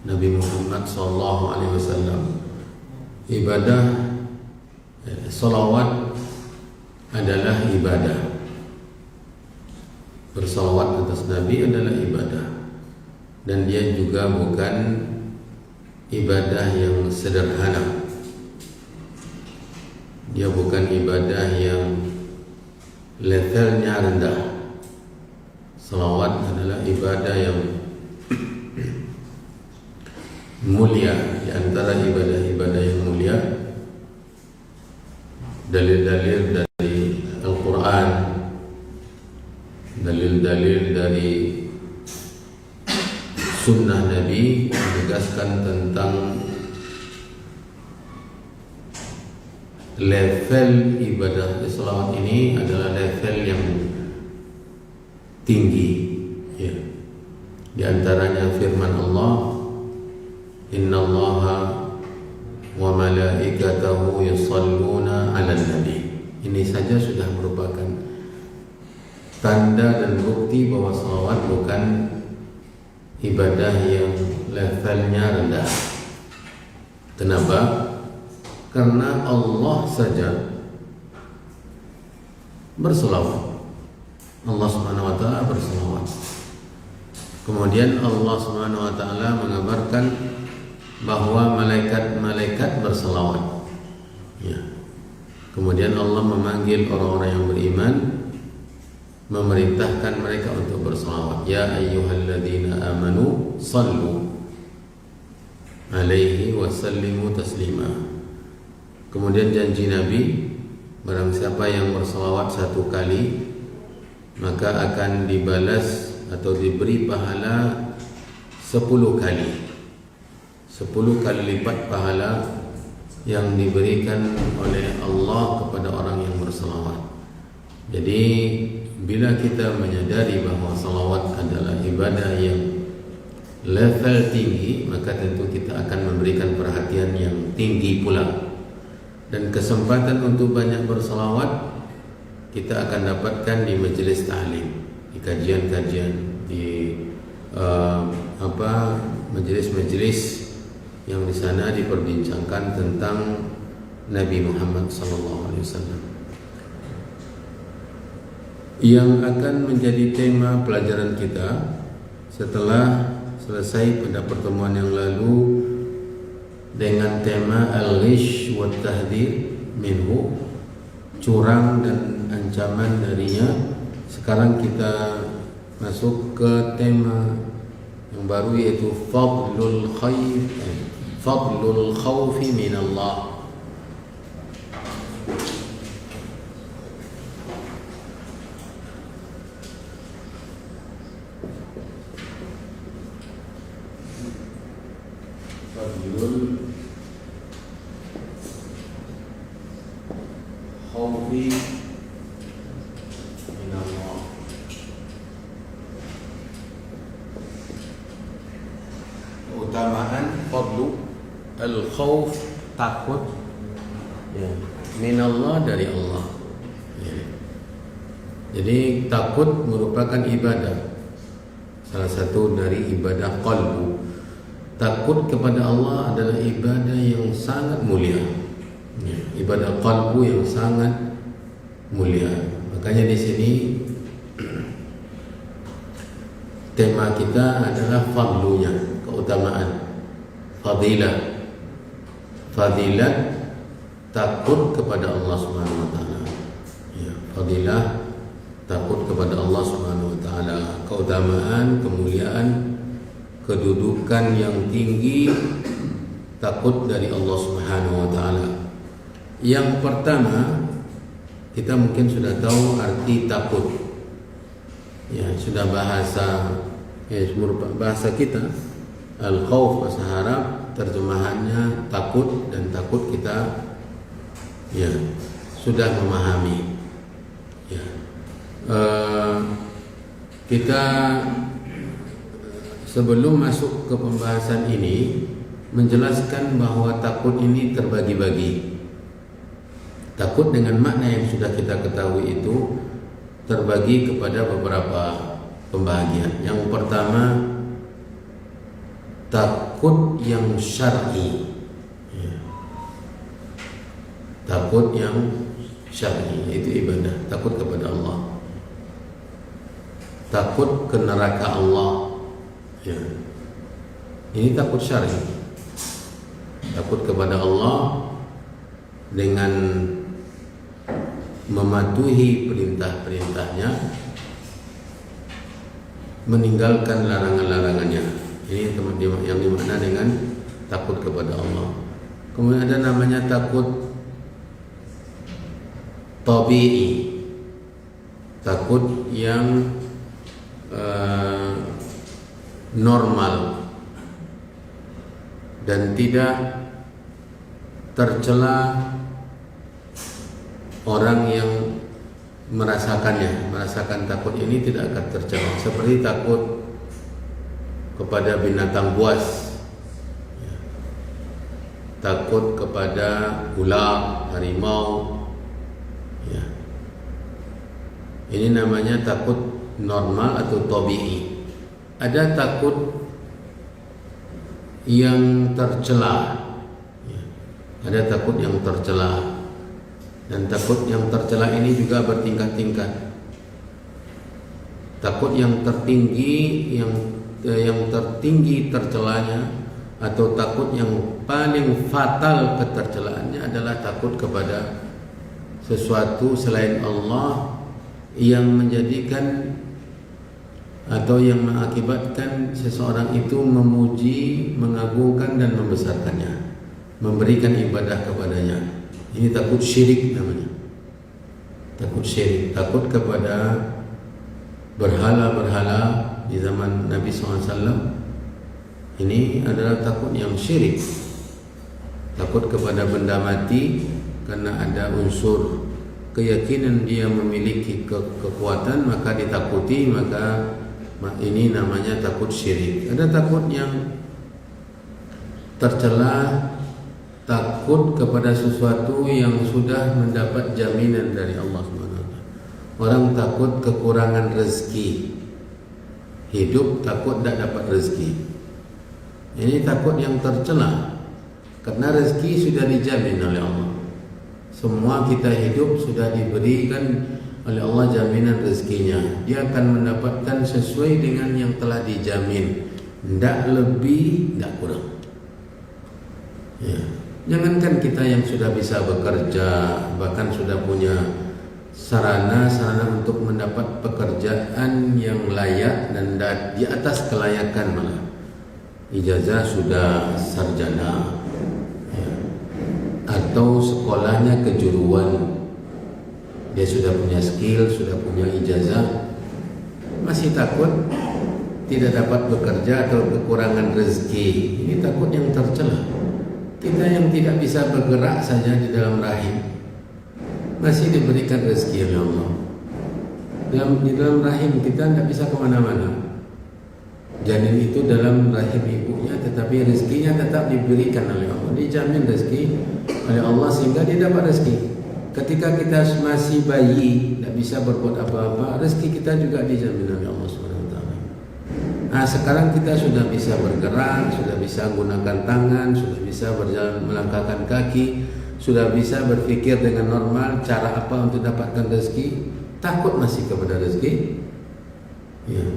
Nabi Muhammad SAW. Ibadah salawat adalah ibadah. Bersalawat atas Nabi adalah ibadah. Dan dia juga bukan ibadah yang sederhana. Dia bukan ibadah yang levelnya rendah. Salawat adalah ibadah yang mulia. Di antara ibadah-ibadah yang mulia, dalil-dalil dari Al-Quran, dalil-dalil dari sunnah Nabi menegaskan tentang level ibadah salawat ini adalah level yang tinggi, ya. Di antaranya firman Allah, Innallaha wa malaikatahu yusalluna 'alan nabi. Ini saja sudah merupakan tanda dan bukti bahwa salawat bukan ibadah yang levelnya rendah. Kenapa? Karena Allah saja berselawat. Allah Subhanahu wa taala berselawat. Kemudian Allah Subhanahu wa taala mengabarkan bahwa malaikat-malaikat berselawat. Ya. Kemudian Allah memanggil orang-orang yang beriman, memerintahkan mereka untuk berselawat. Ya ayyuhalladzina amanu sallu alaihi wa sallimu taslima. Kemudian janji Nabi, barang siapa yang berselawat 1 kali maka akan dibalas atau diberi pahala 10 kali. 10 kali lipat pahala yang diberikan oleh Allah kepada orang yang berselawat. Jadi bila kita menyadari bahwa salawat adalah ibadah yang level tinggi, maka tentu kita akan memberikan perhatian yang tinggi pula. Dan kesempatan untuk banyak berselawat kita akan dapatkan di majelis ta'lim, di kajian-kajian, di majelis-majelis yang di sana diperbincangkan tentang Nabi Muhammad SAW. Yang akan menjadi tema pelajaran kita setelah selesai pada pertemuan yang lalu dengan tema al-ghish wa tahdhir minhu, curang dan ancaman darinya. Sekarang kita masuk ke tema yang baru, yaitu fadlul khawfi minallah. Fadlul khawfi minallah. Keutamaan fadlu al-khawf, takut, ya, minallah, dari Allah, ya. Jadi takut merupakan ibadah, salah satu dari ibadah qalbu. Takut kepada Allah adalah ibadah yang sangat mulia, ya, ibadah qalbu yang sangat mulia. Makanya di sini tema kita adalah fadlunya, keutamaan, fadilah. Fadilah takut kepada Allah Subhanahu wa taala. Ya, fadilah takut kepada Allah Subhanahu wa taala, keutamaan, kemuliaan, kedudukan yang tinggi, takut dari Allah Subhanahu wa taala. Yang pertama, kita mungkin sudah tahu arti takut. Ya, sudah bahasa kita, al-khauf bahasa Arab, terjemahannya takut, dan takut kita ya sudah memahami. Ya. Kita sebelum masuk ke pembahasan ini menjelaskan bahwa takut ini terbagi-bagi. Takut dengan makna yang sudah kita ketahui itu terbagi kepada beberapa pembagian. Yang pertama, takut yang syar'i. Takut yang syar'i itu ibadah, takut kepada Allah. Takut ke neraka Allah. Ini takut syar'i. Takut kepada Allah dengan mematuhi perintah-perintahnya, meninggalkan larangan-larangannya. Ini yang dimakna dengan takut kepada Allah. Kemudian ada namanya takut tabi'i, takut yang normal dan tidak tercela orang yang merasakan takut ini tidak akan tercela, seperti takut kepada binatang buas, takut kepada ular, harimau. Ini namanya takut normal atau tabi'i. Ada takut yang tercela, ada takut yang tercela. Dan takut yang tercela ini juga bertingkat-tingkat. Takut yang tertinggi, yang tertinggi tercelanya, atau takut yang paling fatal ketercelaannya adalah takut kepada sesuatu selain Allah yang menjadikan atau yang mengakibatkan seseorang itu memuji, mengagungkan dan membesarkannya, memberikan ibadah kepadanya. Ini takut syirik namanya. Takut syirik, takut kepada berhala-berhala di zaman Nabi SAW. Ini adalah takut yang syirik. Takut kepada benda mati karena ada unsur keyakinan dia memiliki kekuatan, maka ditakuti, maka ini namanya takut syirik. Ada takut yang tercela, takut kepada sesuatu yang sudah mendapat jaminan dari Allah SWT. Orang takut kekurangan rezeki, hidup takut tidak dapat rezeki. Ini takut yang tercela, karena rezeki sudah dijamin oleh Allah. Semua kita hidup sudah diberikan oleh Allah jaminan rezekinya. Dia akan mendapatkan sesuai dengan yang telah dijamin, tidak lebih, tidak kurang. Jangankan kita yang sudah bisa bekerja, bahkan sudah punya sarana untuk mendapat pekerjaan yang layak dan di atas kelayakan, malah ijazah sudah sarjana, atau sekolahnya kejuruan, dia sudah punya skill, sudah punya ijazah, masih takut tidak dapat bekerja atau kekurangan rezeki. Ini takut yang tercela. Kita yang tidak bisa bergerak saja di dalam rahim masih diberikan rezeki oleh Allah. Di dalam rahim kita tidak bisa kemana-mana. Janin itu dalam rahim ibunya, tetapi rezekinya tetap diberikan oleh Allah. Dijamin rezeki oleh Allah sehingga dia dapat rezeki. Ketika kita masih bayi, tidak bisa berbuat apa-apa, rezeki kita juga dijamin oleh Allah SWT. Nah, sekarang kita sudah bisa bergerak, sudah bisa menggunakan tangan, sudah bisa berjalan melangkahkan kaki, sudah bisa berpikir dengan normal cara apa untuk dapatkan rezeki. Takut masih kepada rezeki? Ya.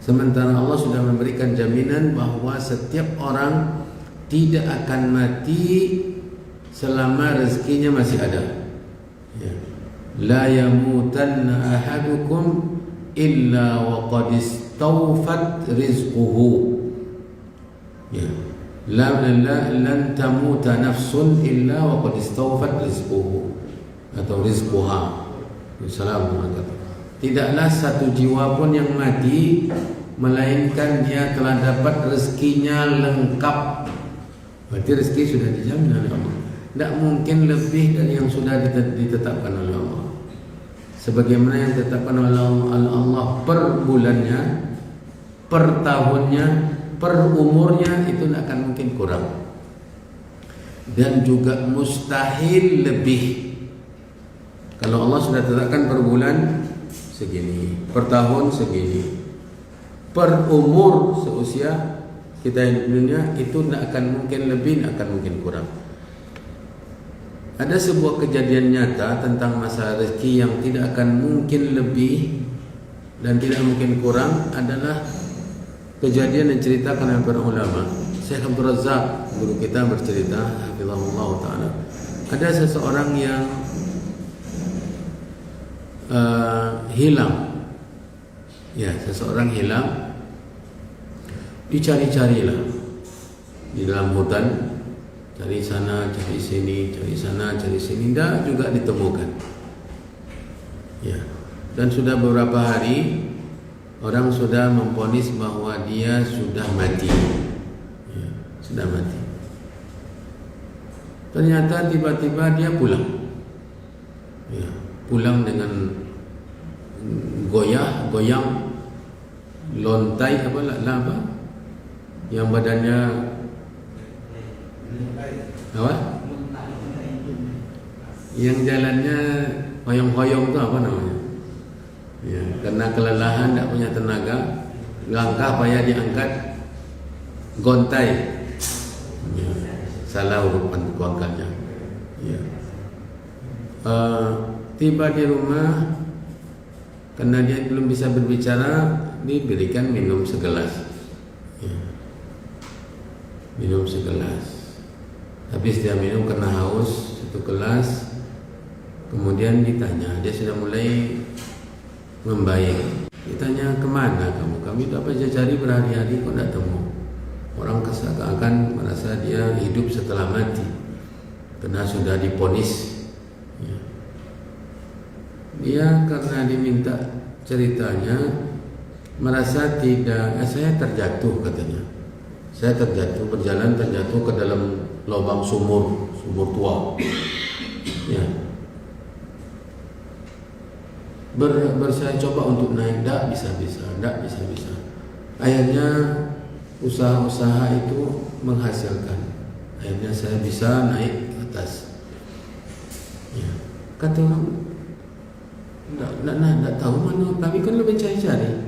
Sementara Allah sudah memberikan jaminan bahwa setiap orang tidak akan mati selama rezekinya masih ada. Ya. La yamutanna ahadukum illa wa qad istawfat rizquhu. Ya. Lan tamuta nafsun illa wa qad istawfat rizquhu atau rizquha. Assalamualaikum. Tidaklah satu jiwa pun yang mati melainkan dia telah dapat rezekinya lengkap. Berarti rezeki sudah dijamin oleh Allah. Tidak mungkin lebih dari yang sudah ditetapkan oleh Allah. Sebagaimana yang ditetapkan oleh Allah per bulannya, per tahunnya, per umurnya, itu tidak akan mungkin kurang. Dan juga mustahil lebih. Kalau Allah sudah tetapkan per bulan segini, per tahun segini, per umur seusia kita hidup dunia itu tidak akan mungkin lebih, tidak akan mungkin kurang. Ada sebuah kejadian nyata tentang masalah rezeki yang tidak akan mungkin lebih dan tidak mungkin kurang, adalah kejadian yang diceritakan oleh para ulama. Syekh Abdul Razak, guru kita, bercerita, hafizahullah ta'ala, ada seseorang yang hilang. Ya, seseorang hilang, dicari-carilah di dalam hutan, cari sana, cari sini, cari sana, cari sini, tidak juga ditemukan. Ya, dan sudah beberapa hari orang sudah memvonis bahwa dia sudah mati. Ya, sudah mati. Ternyata tiba-tiba dia pulang. Ya, pulang dengan goyang, lontai apa? Yang badannya apa? Yang jalannya hoyong-hoyong itu apa namanya? Ya, karena kelelahan, tidak punya tenaga, langkah payah diangkat, gontai. Ya, salah urutan angkatnya. Ya. Tiba di rumah, karena dia belum bisa berbicara, diberikan minum segelas. Ya. Minum segelas. Habis dia minum kena haus, satu gelas. Kemudian ditanya, dia sudah mulai membaik. Ditanya, kemana kamu? Kami itu apa saja cari berhari-hari kok tidak temu. Orang akan merasa dia hidup setelah mati, karena sudah diponis. Ya. Dia karena diminta ceritanya merasa tidak, saya terjatuh katanya. Saya terjatuh, berjalan terjatuh ke dalam lubang sumur tua. Ya. Saya coba untuk naik, tidak bisa. Akhirnya usaha-usaha itu menghasilkan. Akhirnya saya bisa naik ke atas. Ya. Kata orang, tidak tahu mana. Kami kan lebih cari-cari,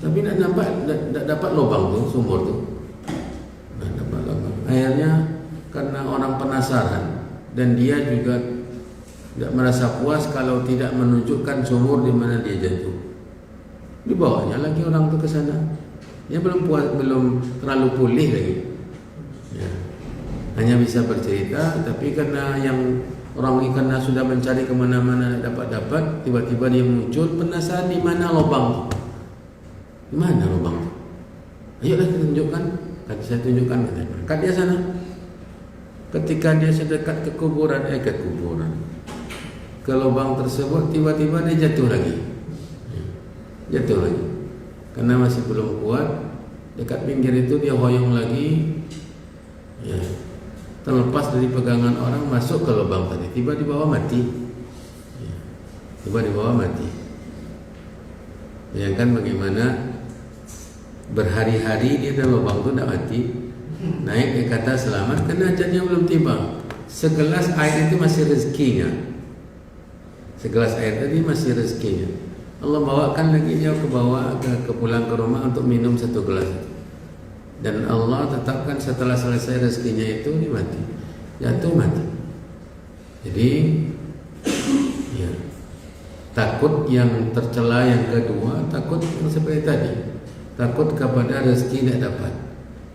tapi tidak dapat lubang tu, sumur tu. Tidak dapat lubang. Akhirnya karena orang penasaran dan dia juga tidak merasa puas kalau tidak menunjukkan sumur di mana dia jatuh, dibawanya lagi orang tu ke sana. Dia belum puas, belum terlalu pulih lagi. Ya. Hanya bisa bercerita, tapi karena yang orang ini karena sudah mencari kemana-mana dapat, tiba-tiba dia muncul penasaran di mana lubang. Di mana lubang? Ayolah kita tunjukkan. Kata saya tunjukkan, kat dia sana. Ketika dia sedekat ke kuburan, ke lubang tersebut, tiba-tiba dia jatuh lagi. Jatuh lagi. Karena masih belum kuat, dekat pinggir itu dia hoyong lagi. Ya. Terlepas dari pegangan orang, masuk ke lubang tadi, tiba di bawah mati. Ya. Tiba di bawah mati. Bayangkan bagaimana berhari-hari dia dalam lubang itu tidak mati. Naik dia kata selamat, karena ajalnya belum tiba. Segelas air itu masih rezekinya. Segelas air tadi masih rezekinya. Allah bawakan lagi dia ke bawah, ke pulang ke rumah untuk minum satu gelas. Dan Allah tetapkan setelah selesai rezekinya itu dia mati, jatuh mati. Jadi ya, takut yang tercela yang kedua, takut yang seperti tadi, takut kepada rezeki tidak dapat.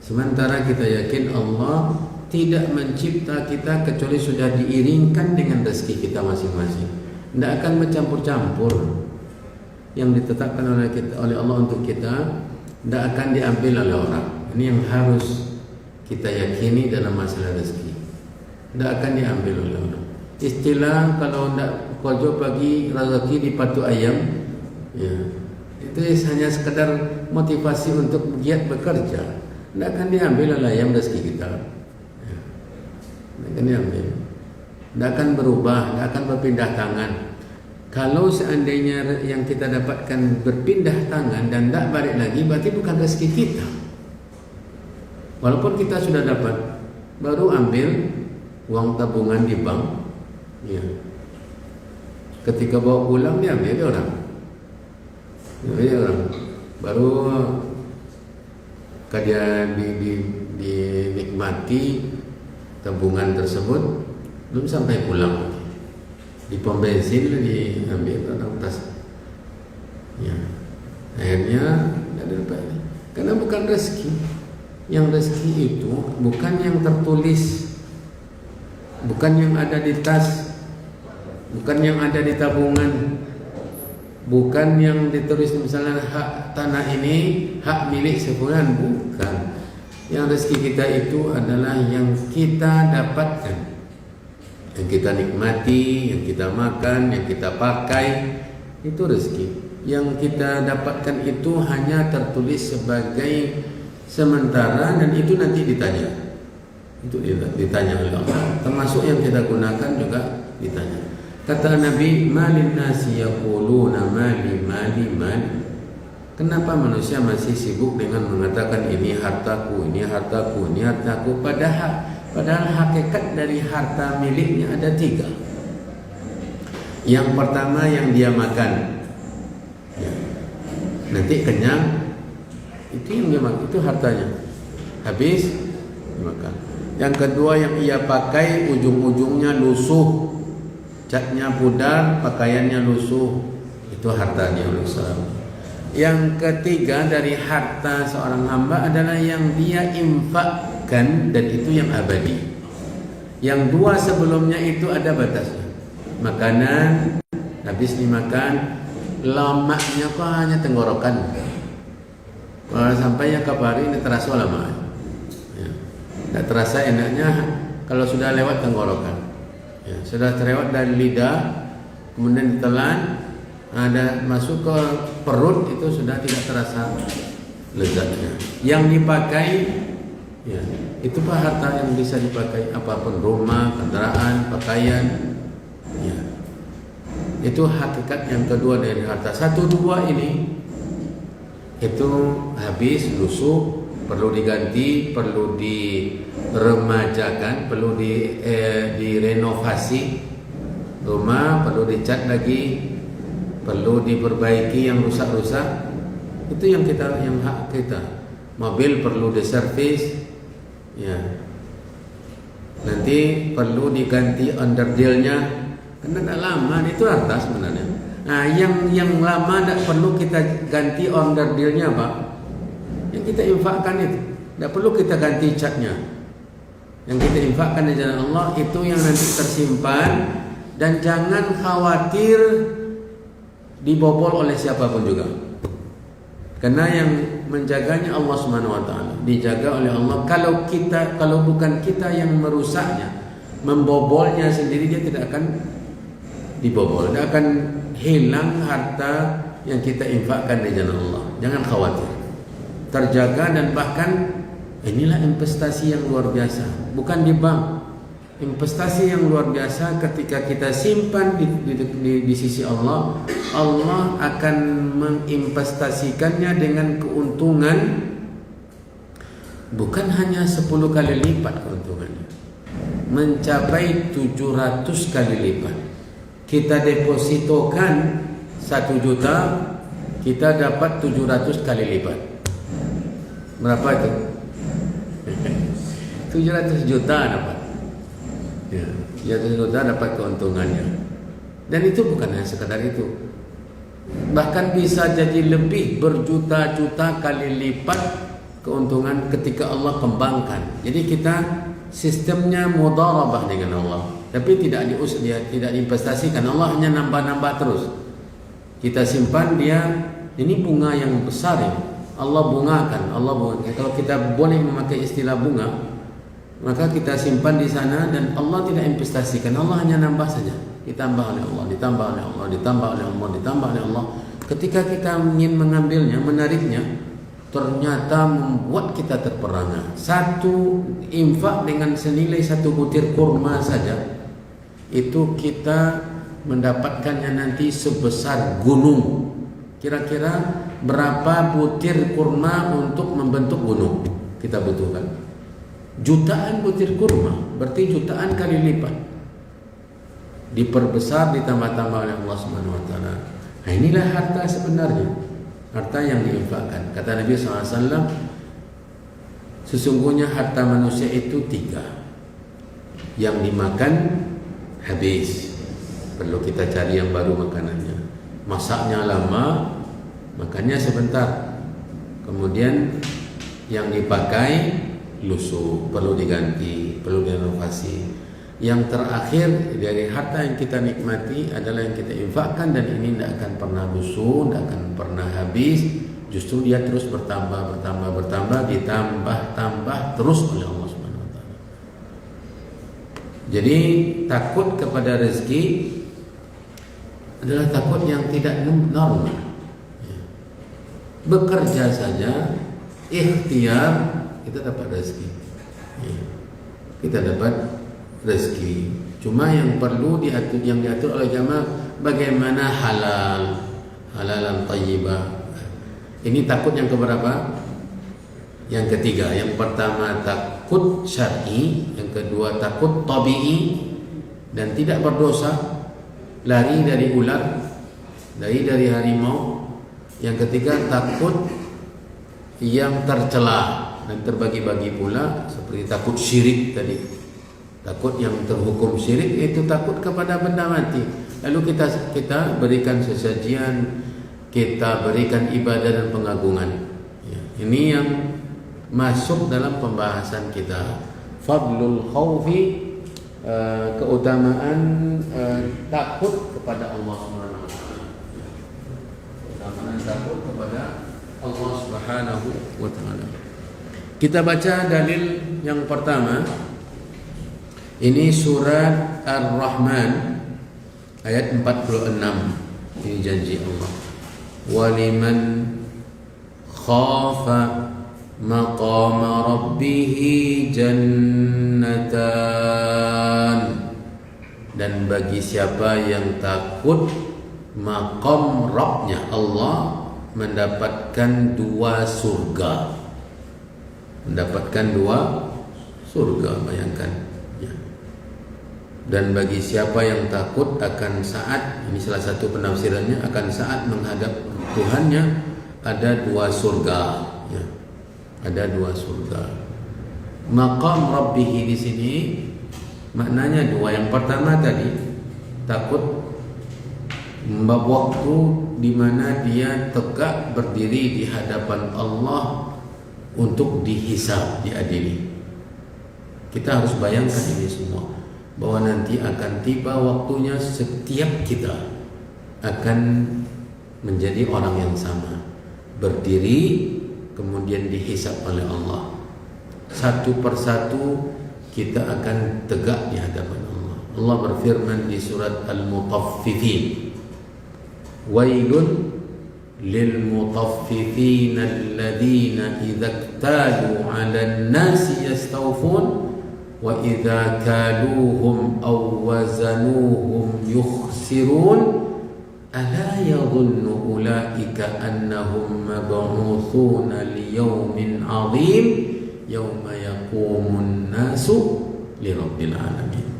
Sementara kita yakin Allah tidak mencipta kita kecuali sudah diiringkan dengan rezeki kita masing-masing. Tidak akan bercampur-campur. Yang ditetapkan oleh Allah untuk kita tidak akan diambil oleh orang. Ini yang harus kita yakini dalam masalah rezeki. Tidak akan diambil oleh orang. Istilah kalau tidak kerja pagi rezeki di patu ayam, ya, itu hanya sekedar motivasi untuk giat bekerja. Tidak akan diambil oleh ayam rezeki kita. Ya. Tidak akan diambil. Tidak akan berubah, tidak akan berpindah tangan. Kalau seandainya yang kita dapatkan berpindah tangan dan tidak balik lagi, berarti bukan rezeki kita. Walaupun kita sudah dapat, baru ambil uang tabungan di bank, ya. Ketika bawa pulang dia ambil orang, baru maka dia dinikmati tabungan tersebut belum sampai pulang, di pom bensin diambil orang tas. Ya, akhirnya tidak dapat, karena bukan rezeki. Yang rezeki itu bukan yang tertulis, bukan yang ada di tas, bukan yang ada di tabungan, bukan yang ditulis misalnya hak tanah ini hak milik sebulan, bukan. Yang rezeki kita itu adalah yang kita dapatkan, yang kita nikmati, yang kita makan, yang kita pakai, itu rezeki. Yang kita dapatkan itu hanya tertulis sebagai sementara, dan itu nanti ditanya. Itu ditanya oleh Allah. Termasuk yang kita gunakan juga ditanya. Kata Nabi, malin nasi yaquluna mali. Kenapa manusia masih sibuk dengan mengatakan ini hartaku, ini hartaku, ini hartaku, padahal hakikat dari harta miliknya ada 3. Yang pertama yang dia makan, ya, nanti kenyang, itu yang dia makan, itu hartanya, habis dimakan. Yang kedua yang ia pakai, ujung-ujungnya lusuh, catnya pudar, pakaiannya lusuh, itu harta dia lusuh. Yang ketiga dari harta seorang hamba adalah yang dia infakkan, dan itu yang abadi. Yang 2 sebelumnya itu ada batasnya. Makanan habis dimakan, lamanya kok hanya tenggorokan. Kalau sampai yang kapari ini terasa lama, ya. Tidak terasa enaknya kalau sudah lewat tenggorokan, ya. Sudah terlewat dari lidah, kemudian ditelan, ada masuk ke perut, itu sudah tidak terasa lezatnya. Yang dipakai, ya, itu pak harta yang bisa dipakai apapun, rumah, kendaraan, pakaian, ya. Itu hakikat yang kedua dari harta. 1, 2 ini itu habis lusuh, perlu diganti, perlu diremajakan, perlu direnovasi rumah, perlu dicat lagi, perlu diperbaiki yang rusak-rusak. Itu yang hak kita. Mobil perlu diservis, ya. Nanti perlu diganti underdealnya, karena tidak lama, itu harta sebenarnya. Nah, yang lama tidak perlu kita ganti underdealnya, Pak. Yang kita infakkan itu tidak perlu kita ganti catnya. Yang kita infakkan di jalan Allah itu yang nanti tersimpan, dan jangan khawatir dibobol oleh siapapun juga, karena yang menjaganya Allah Subhanahu wa taala, dijaga oleh Allah. Kalau bukan kita yang merusaknya, membobolnya sendiri, dia tidak akan dibobol, tidak akan hilang harta yang kita infakkan di jalan Allah. Jangan khawatir, terjaga. Dan bahkan inilah investasi yang luar biasa, bukan di bank. Investasi yang luar biasa ketika kita simpan di sisi Allah, Allah akan menginvestasikannya dengan keuntungan bukan hanya 10 kali lipat keuntungannya, mencapai 700 kali lipat. Kita depositokan 1 juta, kita dapat 700 kali lipat. Berapa itu? 700 juta dapat. Ya, 700 juta dapat keuntungannya. Dan itu bukan hanya sekadar itu, bahkan bisa jadi lebih berjuta-juta kali lipat keuntungan ketika Allah kembangkan. Jadi kita sistemnya mudharabah dengan Allah, tapi tidak diinvestasikan. Allah hanya nambah-nambah terus. Kita simpan dia, ini bunga yang besar ini, Allah bungakan. Kalau kita boleh memakai istilah bunga, maka kita simpan di sana dan Allah tidak investasikan. Allah hanya nambah saja, ditambah oleh Allah, ditambah oleh Allah, ditambah oleh Allah, ditambah oleh Allah. Ketika kita ingin mengambilnya, menariknya, ternyata membuat kita terperangah. Satu infak dengan senilai 1 butir kurma saja, itu kita mendapatkannya nanti sebesar gunung. Kira-kira berapa butir kurma untuk membentuk gunung kita butuhkan? Jutaan butir kurma, berarti jutaan kali lipat. Diperbesar, ditambah-tambah oleh Allah Subhanahu wa taala. Nah, inilah harta sebenarnya, harta yang diinfakkan. Kata Nabi SAW, Sesungguhnya harta manusia itu 3. Yang dimakan habis, perlu kita cari yang baru makanannya. Masaknya lama, makannya sebentar. Kemudian yang dipakai lusuh, perlu diganti, perlu direnovasi. Yang terakhir dari harta yang kita nikmati adalah yang kita infakkan, dan ini tidak akan pernah lusuh, tidak akan pernah habis. Justru dia terus bertambah, ditambah terus oleh Allah Subhanahu wa taala. Jadi takut kepada rezeki adalah takut yang tidak normal. Bekerja saja, ikhtiar, kita dapat rezeki. Kita dapat rezeki. Cuma yang perlu diatur, yang diatur oleh agama, bagaimana halalan thayyibah. Ini takut yang keberapa? Yang ketiga. Yang pertama takut syar'i, yang kedua takut tabi'i dan tidak berdosa, lari dari ular, lari dari harimau. Yang ketiga takut yang tercela dan terbagi-bagi pula, seperti takut syirik tadi. Takut yang terhukum syirik itu takut kepada benda mati. Lalu kita berikan sesajian, kita berikan ibadah dan pengagungan. Ini yang masuk dalam pembahasan kita. Fadlul khawfi, keutamaan takut kepada Allah Subhanahu wa taala. Keutamaan takut kepada Allah Subhanahu wa taala. Kita baca dalil yang pertama. Ini surat Ar-Rahman ayat 46. Ini janji Allah. Waliman khafa maqama rabbih jannatan. Dan bagi siapa yang takut maqam Rabbnya, Allah mendapatkan 2 surga. Mendapatkan 2 surga, bayangkan. Dan bagi siapa yang takut akan saat, ini salah satu penafsirannya, akan saat menghadap Tuhannya, ada 2 surga. Ya. Ada 2 surga. Maqam Rabbih di sini maknanya 2. Yang pertama tadi takut waktu di mana dia tegak berdiri di hadapan Allah untuk dihisab, diadili. Kita harus bayangkan ini semua, bahwa nanti akan tiba waktunya setiap kita akan menjadi orang yang sama, berdiri kemudian dihisab oleh Allah. Satu persatu kita akan tegak di hadapan Allah. Allah berfirman di surat Al-Mutaffifin, wailun lil mutaffifin alladhina idza iktalu 'alan nasi yastawfun wa idza kaluhum aw wazanuhum yukhsirun ala yadhunnu ulaika annahum mab'uthuna liyawmin 'azim yawma yaqumun nasu lirabbil alamin.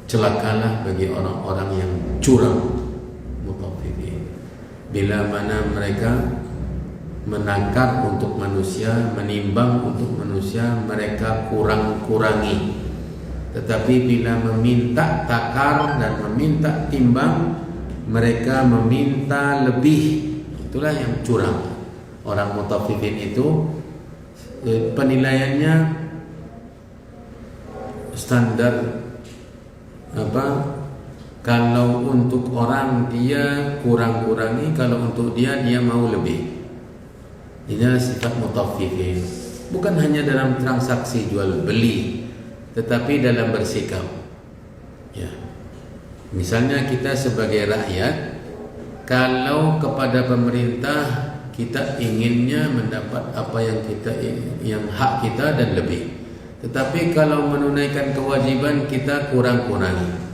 Celakalah bagi orang-orang yang curang, mutaffifin, bila mana mereka menakar untuk manusia, menimbang untuk manusia, mereka kurang-kurangi. Tetapi bila meminta takar dan meminta timbang, mereka meminta lebih. Itulah yang curang. Orang mutaffifin itu penilaiannya standar apa? Kalau untuk orang dia kurang-kurangi, kalau untuk dia mau lebih. Inilah sifat mutaffifin. Bukan hanya dalam transaksi jual beli, tetapi dalam bersikap. Ya. Misalnya kita sebagai rakyat, kalau kepada pemerintah kita inginnya mendapat apa yang hak kita dan lebih. Tetapi kalau menunaikan kewajiban kita kurang-kurangi.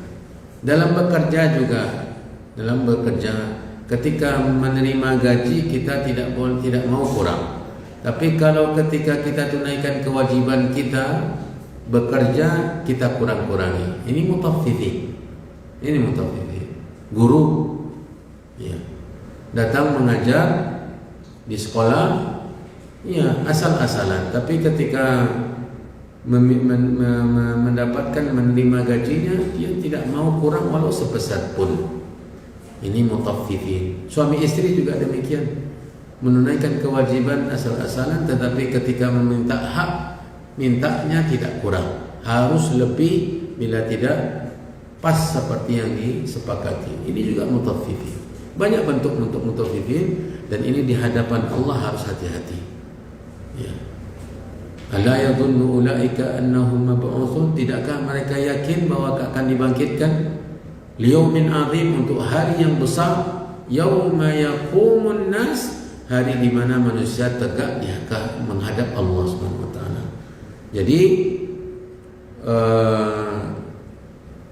Dalam bekerja juga, ketika menerima gaji kita tidak mau kurang. Tapi kalau ketika kita tunaikan kewajiban kita bekerja, kita kurang-kurangi. Ini mutaffifin. Guru ya, datang mengajar di sekolah, Ya, asal-asalan. Tapi ketika mendapatkan menerima gajinya, dia tidak mau kurang walau sebesar pun. Ini mutaffifin. Suami istri juga demikian, menunaikan kewajiban asal-asalan, tetapi ketika meminta hak, mintanya tidak kurang, harus lebih bila tidak pas seperti yang disepakati. Ini juga mutaffifin. Banyak bentuk mutaffifin, dan ini di hadapan Allah harus hati-hati. Ya. Ala yadhunnu ulaika annahum mab'utsun, tidakkah mereka yakin bahwa akan dibangkitkan liyaumin azim, untuk hari yang besar, yauma yaqumun nas, hari di mana manusia tegak di menghadap Allah Subhanahu wa taala. Jadi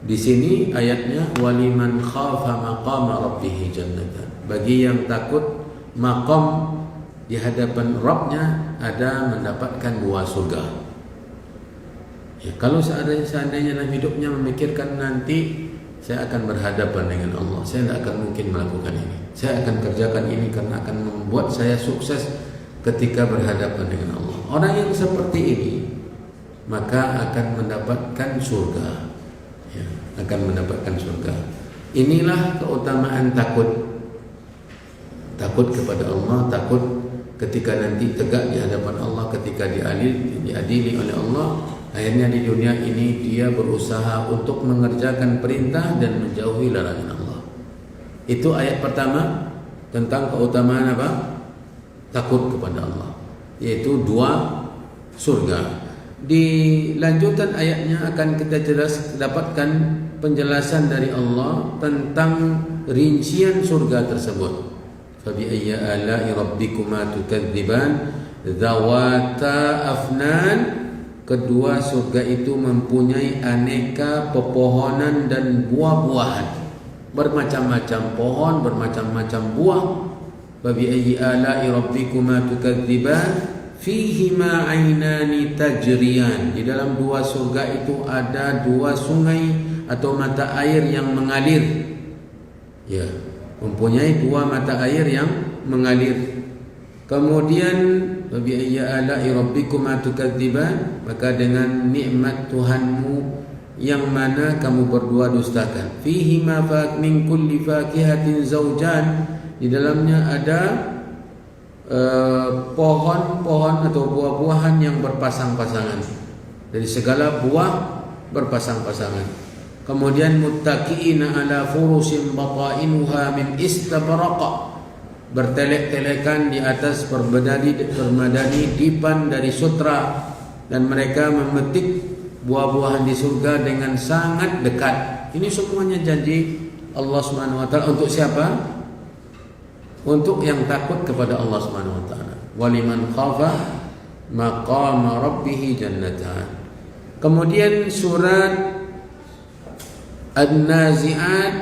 di sini ayatnya waliman khafa maqama rabbih jannatan, bagi yang takut maqam di hadapan Rabbnya ada mendapatkan 2 surga. Ya, kalau seandainya dalam hidupnya memikirkan nanti saya akan berhadapan dengan Allah, saya tidak akan mungkin melakukan ini, saya akan kerjakan ini karena akan membuat saya sukses ketika berhadapan dengan Allah. Orang yang seperti ini maka akan mendapatkan surga, ya, akan mendapatkan surga. Inilah keutamaan takut kepada Allah, takut ketika nanti tegak di hadapan Allah, ketika diadili oleh Allah. Akhirnya di dunia ini dia berusaha untuk mengerjakan perintah dan menjauhi larangan Allah. Itu ayat pertama tentang keutamaan apa? Takut kepada Allah, yaitu 2 surga. Di lanjutan ayatnya akan kita dapatkan penjelasan dari Allah tentang rincian surga tersebut. Fabi'ayyi ala'i rabbikuma tukadziban dzawata afnan. Kedua surga itu mempunyai aneka pepohonan dan buah-buahan, bermacam-macam pohon, bermacam-macam buah. Fabi'ayyi ala'i rabbikuma tukadziban fihima 'ainani tajriyan. Di dalam 2 surga itu ada 2 sungai atau mata air yang mengalir. Ya, mempunyai 2 mata air yang mengalir. Kemudian fabi'ayyi ala'i rabbikuma tukadziban, maka dengan nikmat Tuhanmu yang mana kamu berdua dustakan. Fihi ma min kulli fakihatin zawjan, di dalamnya ada pohon-pohon atau buah-buahan yang berpasang-pasangan, dari segala buah berpasang-pasangan. Kemudian muttaqiina ala furusin batainuha min istabraqa, bertelek-telekan di atas permadani dipan dari sutra, dan mereka memetik buah-buahan di surga dengan sangat dekat. Ini semuanya janji Allah Subhanahu wa taala untuk siapa? Untuk yang takut kepada Allah Subhanahu wa taala. Waliman khafa maqama rabbih jannatan. Kemudian surat An-Nazi'at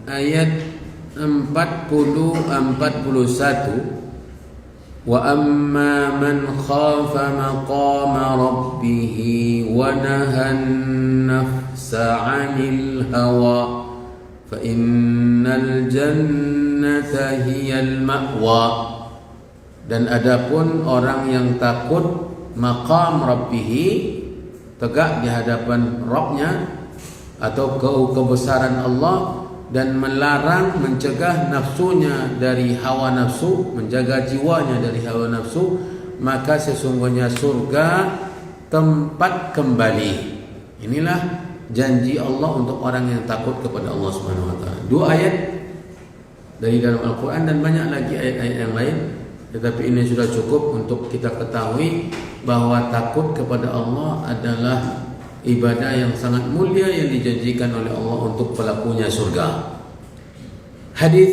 ayat 40-41, wa amma man khafa maqama rabbih wa nahan nafsa 'anil hawa fa innal jannata hiyal ma'wa. Dan adapun orang yang takut maqam rabbih, tegak di hadapan Rabbnya atau kebesaran Allah, dan melarang, mencegah nafsunya dari hawa nafsu, menjaga jiwanya dari hawa nafsu, maka sesungguhnya surga tempat kembali. Inilah janji Allah untuk orang yang takut kepada Allah Subhanahu wa taala. 2 ayat dari dalam Al-Qur'an dan banyak lagi ayat-ayat yang lain, tetapi ini sudah cukup untuk kita ketahui bahwa takut kepada Allah adalah ibadah yang sangat mulia yang dijanjikan oleh Allah untuk pelakunya surga. Hadis,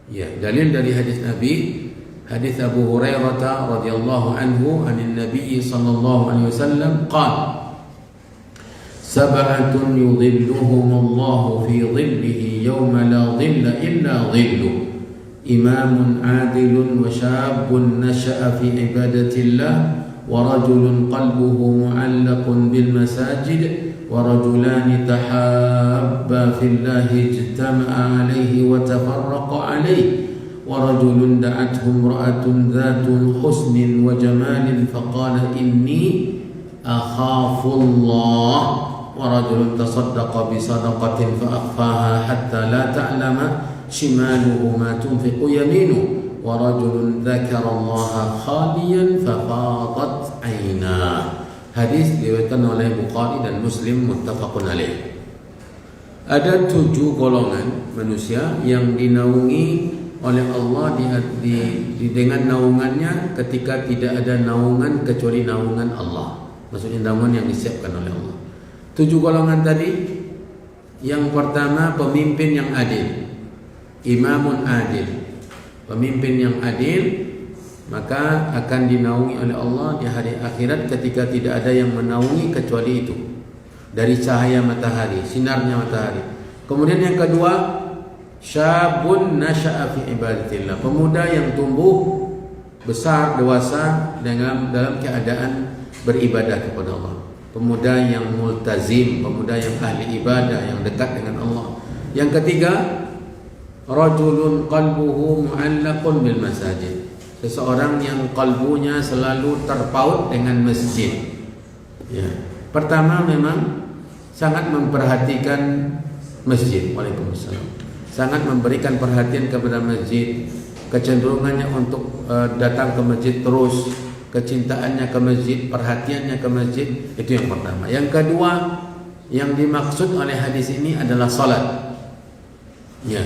ya, dalil dari hadis Nabi, hadis Abu Hurairah radhiyallahu anhu anin Nabi sallallahu alaihi wasallam qala sab'atun yudhilluhumullahu fi dhillihi yawma la dhilla illa dhilluh, imamun adilun wa syabun nasha'a fi ibadatillah ورجل قلبه معلق بالمساجد ورجلان تحابا في الله اجتمع عليه وتفرق عليه ورجل دعته امرأة ذات حسن وجمال فقال إني أخاف الله ورجل تصدق بصدقة فأخفاها حتى لا تعلم شماله ما تنفق يمينه ورجل ذكر الله خاليا ففاضت عيناه. Hadis diriwayatkan oleh Bukhari dan Muslim, muttafaqun alaih. Ada 7 golongan manusia yang dinaungi oleh Allah dengan naungannya ketika tidak ada naungan kecuali naungan Allah. Maksudnya naungan yang disiapkan oleh Allah. 7 golongan tadi, yang pertama pemimpin yang adil, imamun adil. Pemimpin yang adil maka akan dinaungi oleh Allah di hari akhirat ketika tidak ada yang menaungi kecuali itu, dari cahaya matahari, sinarnya matahari. Kemudian yang kedua, syabun nasha'a fi ibadatillah, pemuda yang tumbuh besar dewasa dalam keadaan beribadah kepada Allah. Pemuda yang multazim, pemuda yang ahli ibadah, yang dekat dengan Allah. Yang ketiga, rajulun qalbuhu mu'allaqun bil masajid, seseorang yang kalbunya selalu terpaut dengan masjid. Ya. Pertama memang sangat memperhatikan masjid. Waalaikumsalam. Sangat memberikan perhatian kepada masjid, kecenderungannya untuk datang ke masjid terus, kecintaannya ke masjid, perhatiannya ke masjid, itu yang pertama. Yang kedua, yang dimaksud oleh hadis ini adalah salat. Ya,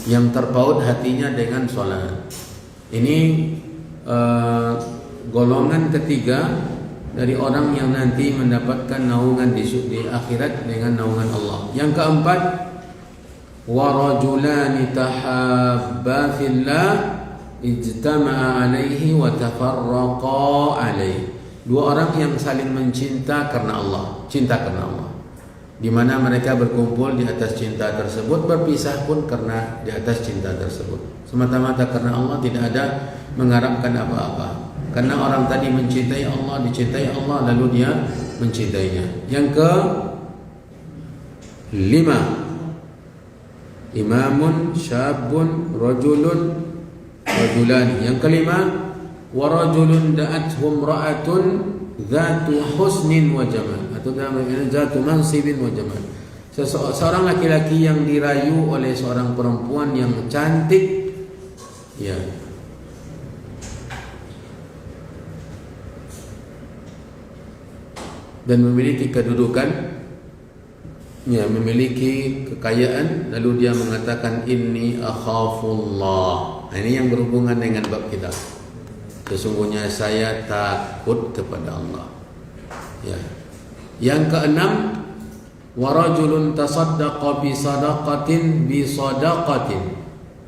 yang terpaut hatinya dengan salat. Ini golongan ketiga dari orang yang nanti mendapatkan naungan di akhirat dengan naungan Allah. Yang keempat, wa rajulani tahabba fillah ijtama'a alaihi wa tafarraqa alaihi. 2 orang yang saling mencinta karena Allah, cinta karena Allah, di mana mereka berkumpul di atas cinta tersebut, berpisah pun karena di atas cinta tersebut. Semata-mata karena Allah, tidak ada mengharapkan apa-apa. Karena orang tadi mencintai Allah, dicintai Allah, lalu dia mencintainya. Yang ke-5, imamun syabun rajulani. Yang ke-5, wa rajulun da'athum ra'atun dzatu husnin wa jamal, atau dzatu mansibin wa jamal. Seorang laki-laki yang dirayu oleh seorang perempuan yang cantik, ya, dan memiliki kedudukan, ya, memiliki kekayaan, lalu dia mengatakan inni akhafullah. Ini yang berhubungan dengan bab kita. Sesungguhnya saya takut kepada Allah. Ya. Yang keenam, wa rajulun tasaddaqa bi sadaqatin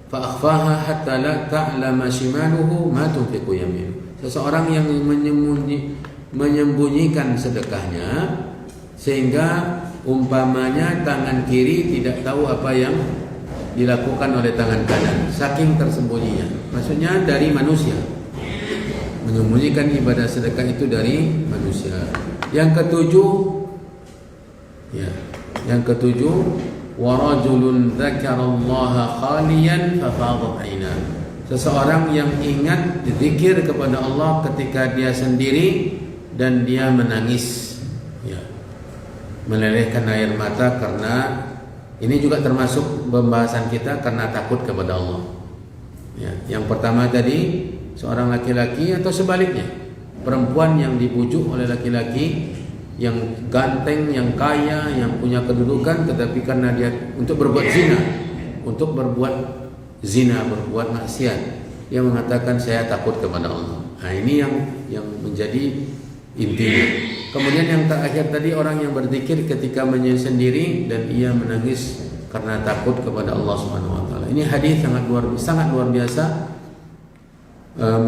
fa akhfaha hatta la ta'lama shimaluhu ma tunfiqu yaminu. Seseorang yang menyembunyikan sedekahnya sehingga umpamanya tangan kiri tidak tahu apa yang dilakukan oleh tangan kanan, saking tersembunyinya. Maksudnya dari manusia, menyembunyikan ibadah sedekah itu dari manusia. Yang ketujuh, ya, yang ketujuh, wa rajulun dzakarallaha khaliyan fa fadat aina. Seseorang yang ingat zikir kepada Allah ketika dia sendiri dan dia menangis, ya, melelehkan air mata, karena ini juga termasuk pembahasan kita karena takut kepada Allah. Ya, yang pertama tadi seorang laki-laki atau sebaliknya perempuan yang dibujuk oleh laki-laki yang ganteng, yang kaya, yang punya kedudukan, tetapi karena dia untuk berbuat zina, berbuat maksiat, dia mengatakan saya takut kepada Allah. Nah, ini yang menjadi intinya. Kemudian yang terakhir tadi, orang yang berzikir ketika menyendiri dan ia menangis karena takut kepada Allah Subhanahu wa taala. Ini hadis sangat luar biasa,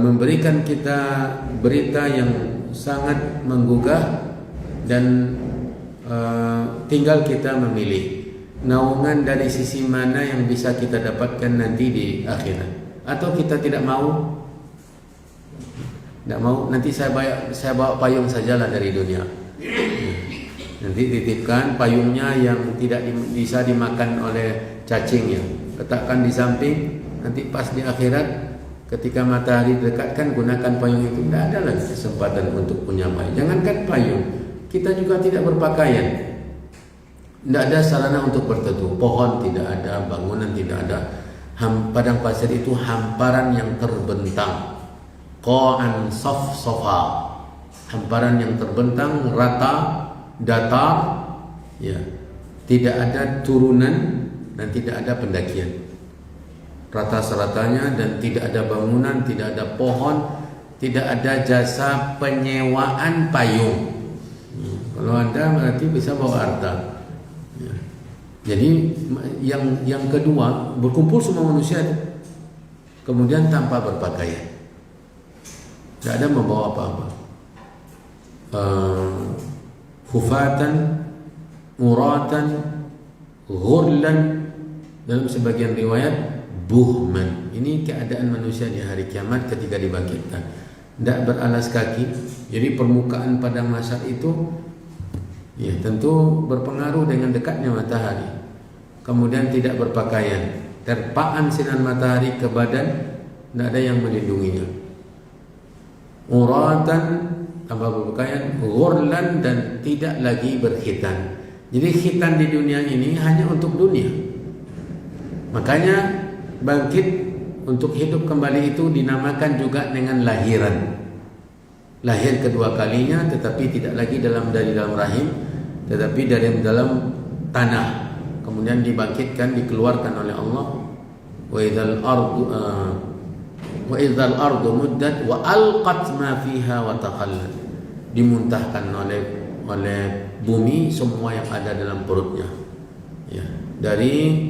memberikan kita berita yang sangat menggugah, dan tinggal kita memilih naungan dari sisi mana yang bisa kita dapatkan nanti di akhirat. Atau kita tidak mau, nanti saya bawa payung sajalah dari dunia. Nanti titipkan payungnya yang tidak bisa dimakan oleh cacingnya, letakkan di samping, nanti pas di akhirat ketika matahari dekatkan gunakan payung itu. Tidak ada lagi kesempatan untuk punya payung. Jangankan payung, kita juga tidak berpakaian. Tidak ada sarana untuk berteduh. Pohon tidak ada, bangunan tidak ada. Padang pasir itu hamparan yang terbentang. Qa'an saf-safa. Hamparan yang terbentang, rata, datar, ya. Tidak ada turunan dan tidak ada pendakian. Rata seratanya dan tidak ada bangunan, tidak ada pohon, tidak ada jasa penyewaan payung. Kalau Anda berarti bisa bawa harta. Ya. Jadi yang kedua, berkumpul semua manusia kemudian tanpa berpakaian. Tidak ada membawa apa-apa. Hufatan, muratan, ghurlan, dalam sebagian riwayat buhman. Ini keadaan manusia di hari kiamat ketika dibangkitkan. Tidak beralas kaki. Jadi permukaan padang mahsyar itu ya tentu berpengaruh dengan dekatnya matahari. Kemudian tidak berpakaian. Terpaan sinar matahari ke badan, tidak ada yang melindunginya. Uratan, tanpa berpakaian, ghurlan, dan tidak lagi berkhitan. Jadi khitan di dunia ini hanya untuk dunia. Makanya bangkit untuk hidup kembali itu dinamakan juga dengan lahiran. Lahir kedua kalinya, tetapi tidak lagi dari dalam rahim, tetapi dari dalam tanah. Kemudian dibangkitkan, dikeluarkan oleh Allah. Wa idzal ardu muddat wa alqat ma fiha wa takhallat. Dimuntahkan oleh bumi semua yang ada dalam perutnya. Ya, dari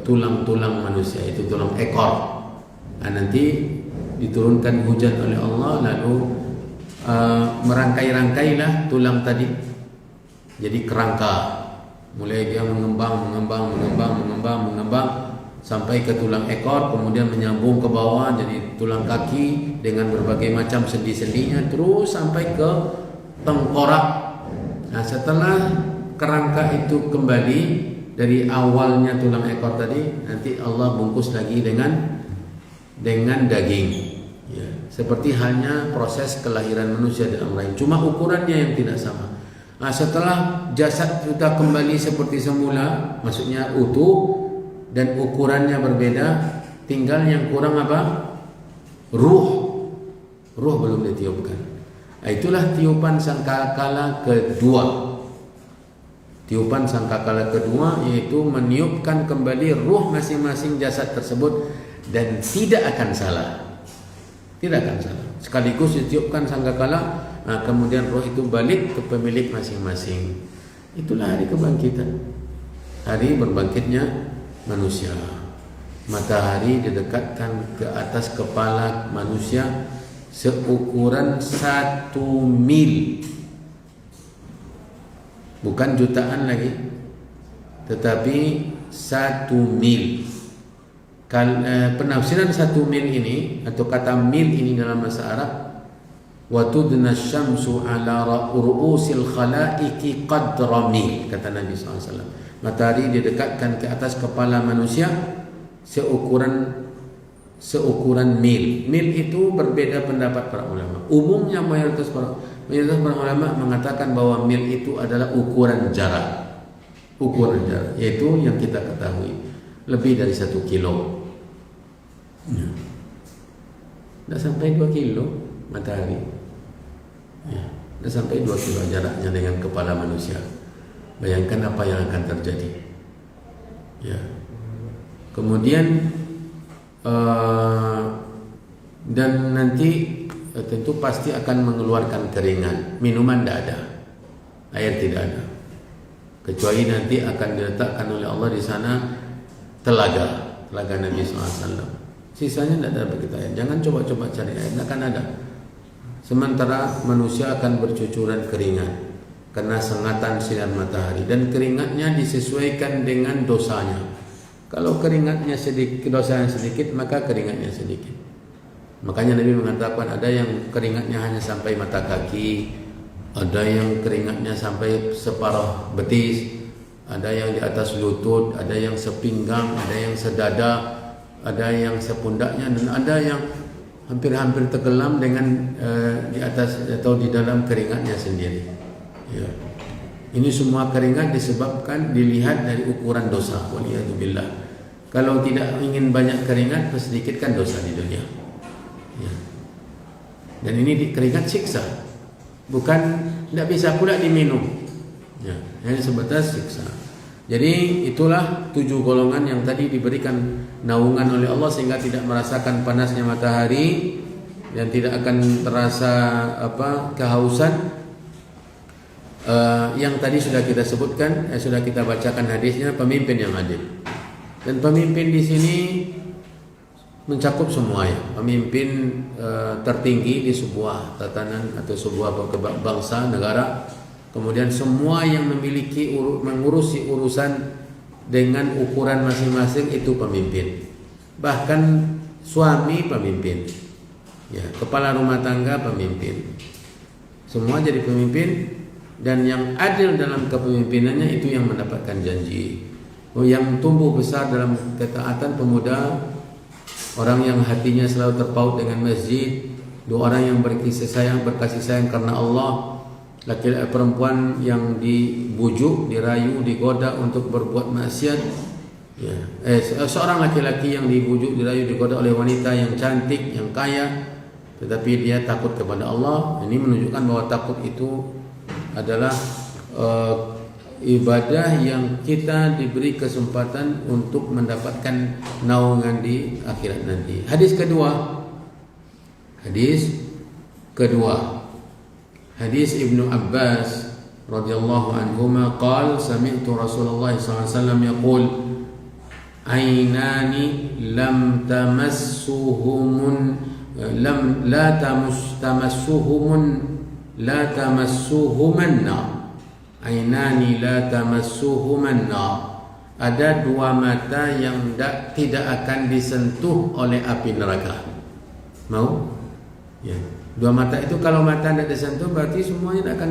tulang-tulang manusia, itu tulang ekor. Nanti diturunkan hujan oleh Allah, lalu merangkai-rangkailah tulang tadi jadi kerangka. Mulai dia mengembang sampai ke tulang ekor, kemudian menyambung ke bawah jadi tulang kaki dengan berbagai macam sendi-sendinya, terus sampai ke tengkorak. Nah, setelah kerangka itu kembali dari awalnya tulang ekor tadi, nanti Allah bungkus lagi dengan daging. Ya, seperti halnya proses kelahiran manusia dalam rahim, cuma ukurannya yang tidak sama. Nah, setelah jasad sudah kembali seperti semula, maksudnya utuh dan ukurannya berbeda, tinggal yang kurang apa? Ruh belum ditiupkan. Nah, itulah tiupan sangkakala kedua. Tiupan sangkakala kedua yaitu meniupkan kembali ruh masing-masing jasad tersebut, dan tidak akan salah. Tidak akan salah. Sekaligus ditiupkan sangkakala, nah kemudian ruh itu balik ke pemilik masing-masing. Itulah hari kebangkitan. Hari berbangkitnya manusia. Matahari didekatkan ke atas kepala manusia seukuran 1 mil. Bukan jutaan lagi, tetapi 1 mil. Penafsiran 1 mil ini atau kata mil ini dalam bahasa Arab, wa tudna syamsu ala ru'usil khalaiqi qadra mil, kata Nabi SAW. Matahari didekatkan ke atas kepala manusia seukuran mil. Mil itu berbeda pendapat para ulama. Umumnya mayoritas para ulama mengatakan bahwa mil itu adalah ukuran jarak, yaitu yang kita ketahui lebih dari 1 kilo. Tidak sampai 2 kilo matahari. Tidak sampai 2 kilo jaraknya dengan kepala manusia. Bayangkan apa yang akan terjadi. Ya. Kemudian dan nanti tentu pasti akan mengeluarkan keringat. Minuman tidak ada, air tidak ada, kecuali nanti akan diletakkan oleh Allah di sana telaga Nabi SAW. Sisanya tidak ada begitu air. Jangan coba-coba cari air, tidak akan ada. Sementara manusia akan bercucuran keringat karena sengatan sinar matahari, dan keringatnya disesuaikan dengan dosanya. Kalau keringatnya sedikit, dosanya sedikit, maka keringatnya sedikit. Makanya Nabi mengatakan ada yang keringatnya hanya sampai mata kaki, ada yang keringatnya sampai separuh betis, ada yang di atas lutut, ada yang sepinggang, ada yang sedada, ada yang sepundaknya, dan ada yang hampir-hampir tenggelam dengan di atas atau di dalam keringatnya sendiri. Ya. Ini semua keringat disebabkan dilihat dari ukuran dosa. Waliyadzubillah. Kalau tidak ingin banyak keringat, sedikitkan dosa di dunia. Ya. Dan ini keringat siksa, bukan tidak bisa pula diminum. Ya, hanya sebatas siksa. Jadi itulah 7 golongan yang tadi diberikan naungan oleh Allah sehingga tidak merasakan panasnya matahari dan tidak akan terasa kehausan. Yang tadi sudah kita sebutkan, sudah kita bacakan hadisnya, pemimpin yang adil. Dan pemimpin di sini mencakup semuanya. Pemimpin tertinggi di sebuah tatanan atau sebuah bangsa, negara. Kemudian semua yang memiliki mengurusi urusan dengan ukuran masing-masing itu pemimpin. Bahkan suami pemimpin, ya, kepala rumah tangga pemimpin. Semua jadi pemimpin, dan yang adil dalam kepemimpinannya itu yang mendapatkan janji. Yang tumbuh besar dalam ketaatan pemuda, orang yang hatinya selalu terpaut dengan masjid, 2 orang yang berkasih sayang karena Allah. Laki-laki perempuan yang dibujuk, dirayu, digoda untuk berbuat maksiat, ya. Seorang laki-laki yang dibujuk, dirayu, digoda oleh wanita yang cantik, yang kaya, tetapi dia takut kepada Allah. Ini menunjukkan bahwa takut itu adalah ibadah yang kita diberi kesempatan untuk mendapatkan naungan di akhirat nanti. Hadis kedua. Hadis Ibnu Abbas radhiyallahu anhuma qala sami'tu Rasulullah sallallahu alaihi wasallam yaqul ainani lam tamassuhum la tamassuhumanna ainani la tamassuhumanna. Ada 2 mata yang tidak akan disentuh oleh api neraka. Mau? Ya. 2 mata itu kalau mata tidak disentuh berarti semuanya tidak akan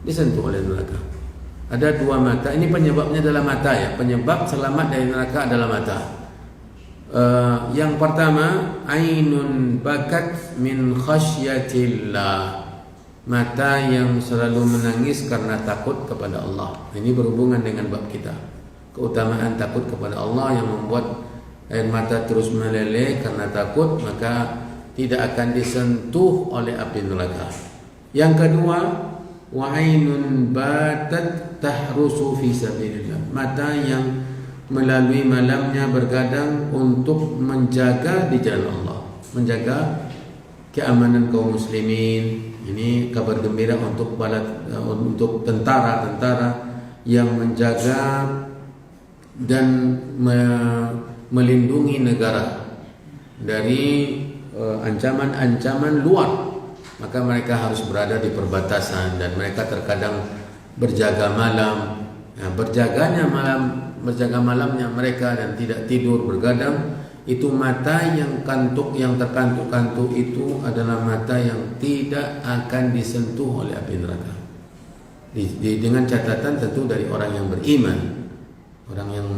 disentuh oleh neraka. Ada 2 mata. Ini penyebabnya adalah mata, ya. Penyebab selamat dari neraka adalah mata. Yang pertama, ainun bakat min khasyatillah. Mata yang selalu menangis karena takut kepada Allah. Ini berhubungan dengan bab kita. Keutamaan takut kepada Allah yang membuat air mata terus meleleh karena takut, maka tidak akan disentuh oleh api neraka. Yang kedua, wa ainun batat tahrusu fi sabilillah. Mata yang melalui malamnya bergadang untuk menjaga di jalan Allah, menjaga keamanan kaum muslimin. Ini kabar gembira untuk tentara-tentara yang menjaga dan melindungi negara dari ancaman-ancaman luar. Maka mereka harus berada di perbatasan dan mereka terkadang berjaga malam. Nah, berjaga malamnya mereka dan tidak tidur bergadang. Itu mata yang terkantuk-kantuk itu adalah mata yang tidak akan disentuh oleh api neraka. Dengan catatan tentu dari orang yang beriman, orang yang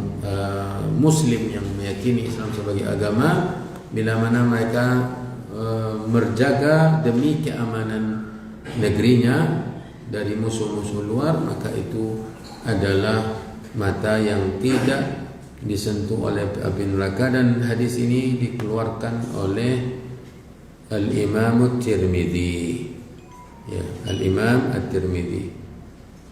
muslim yang meyakini Islam sebagai agama. Bila mana mereka menjaga demi keamanan negerinya dari musuh-musuh luar, maka itu adalah mata yang tidak disentuh oleh api neraka. Dan hadis ini dikeluarkan oleh Al-Imam At-Tirmidzi, ya, Al-Imam At-Tirmidzi.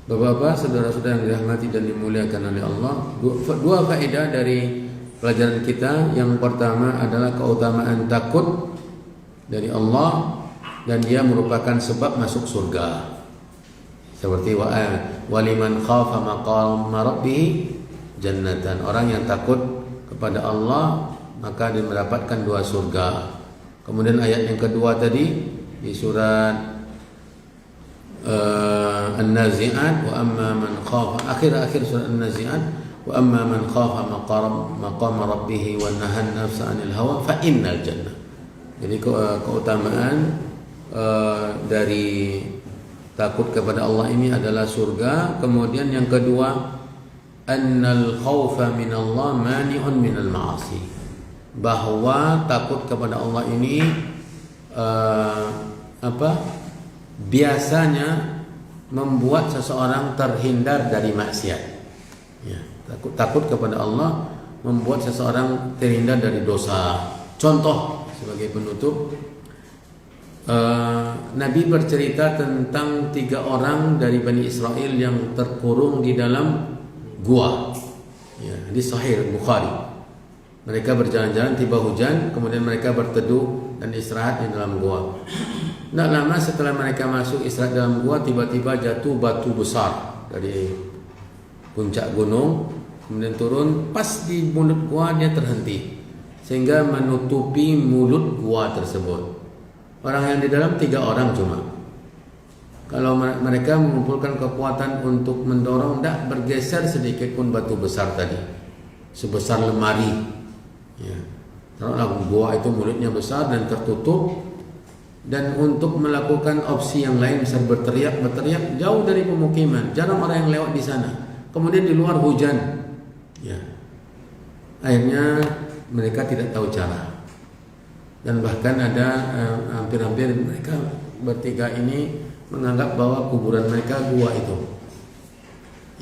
Bapak-bapak, saudara-saudara yang dirahmati dan dimuliakan oleh Allah, 2 faedah dari pelajaran kita. Yang pertama adalah keutamaan takut dari Allah, dan dia merupakan sebab masuk surga. Seperti waliman khafa maqama rabbih jannatan. Orang yang takut kepada Allah maka dia mendapatkan 2 surga. Kemudian ayat yang kedua tadi di surat An-Nazi'at, wa amma man khafa, akhir surat An-Nazi'at, wa amma man khafa maqama rabbih wa nahan nafsa 'anil hawa fa innal jannah. Jadi keutamaan dari takut kepada Allah ini adalah surga. Kemudian yang kedua, annal khaufa minallah mani'un minal ma'asi. bahwa takut kepada Allah ini biasanya membuat seseorang terhindar dari maksiat. Ya, takut kepada Allah membuat seseorang terhindar dari dosa. Contoh sebagai penutup, Nabi bercerita tentang 3 orang dari Bani Israel yang terkurung di dalam gua. Ya, di Sahih Bukhari. Mereka berjalan-jalan, tiba hujan, kemudian mereka berteduh dan istirahat di dalam gua. Tidak lama setelah mereka masuk istirahat dalam gua, tiba-tiba jatuh batu besar dari puncak gunung, kemudian turun pas di mulut gua, dia terhenti sehingga menutupi mulut gua tersebut. Orang yang di dalam 3 orang cuma. Kalau mereka mengumpulkan kekuatan untuk mendorong, tidak bergeser sedikit pun batu besar tadi, sebesar lemari. Ya, taruhlah gua itu mulutnya besar dan tertutup, dan untuk melakukan opsi yang lain bisa berteriak jauh dari pemukiman, jarang orang yang lewat di sana. Kemudian di luar hujan, ya, akhirnya mereka tidak tahu cara, dan bahkan ada hampir-hampir mereka bertiga ini menganggap bahwa kuburan mereka gua itu.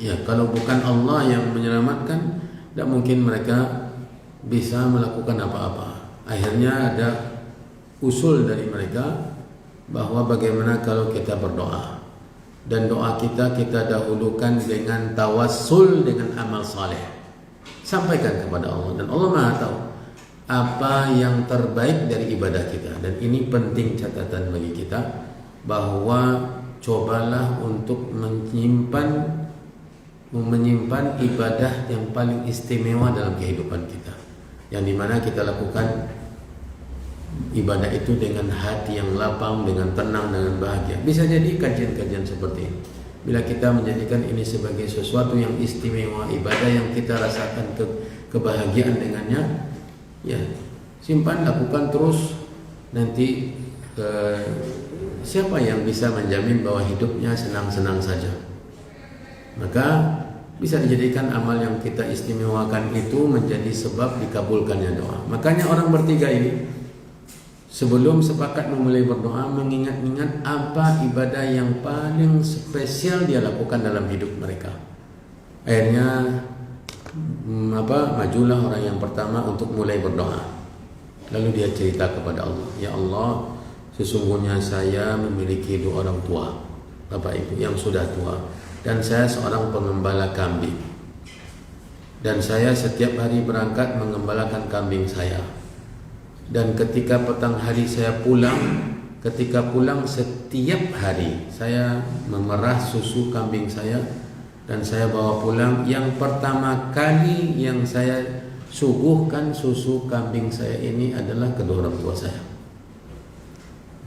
Ya, kalau bukan Allah yang menyelamatkan, tidak mungkin mereka bisa melakukan apa-apa. Akhirnya ada usul dari mereka bahwa bagaimana kalau kita berdoa, dan doa kita dahulukan dengan tawassul dengan amal saleh, sampaikan kepada Allah, dan Allah Maha tahu apa yang terbaik dari ibadah kita. Dan ini penting catatan bagi kita, bahwa cobalah untuk menyimpan ibadah yang paling istimewa dalam kehidupan kita, yang dimana kita lakukan ibadah itu dengan hati yang lapang, dengan tenang, dengan bahagia. Bisa jadi kajian-kajian seperti ini, bila kita menjadikan ini sebagai sesuatu yang istimewa, ibadah yang kita rasakan kebahagiaan dengannya, ya simpan, lakukan terus. Nanti siapa yang bisa menjamin bahwa hidupnya senang-senang saja? Maka bisa dijadikan amal yang kita istimewakan itu menjadi sebab dikabulkannya doa. Makanya orang bertiga ini sebelum sepakat memulai berdoa, mengingat-ingat apa ibadah yang paling spesial dia lakukan dalam hidup mereka. Akhirnya majulah orang yang pertama untuk mulai berdoa. Lalu dia cerita kepada Allah, "Ya Allah, sesungguhnya saya memiliki 2 orang tua, bapak ibu yang sudah tua, dan saya seorang pengembala kambing, dan saya setiap hari berangkat mengembalakan kambing saya. Dan ketika petang hari saya pulang, ketika pulang setiap hari saya memerah susu kambing saya, dan saya bawa pulang. Yang pertama kali yang saya suguhkan susu kambing saya ini adalah kedua orang tua saya.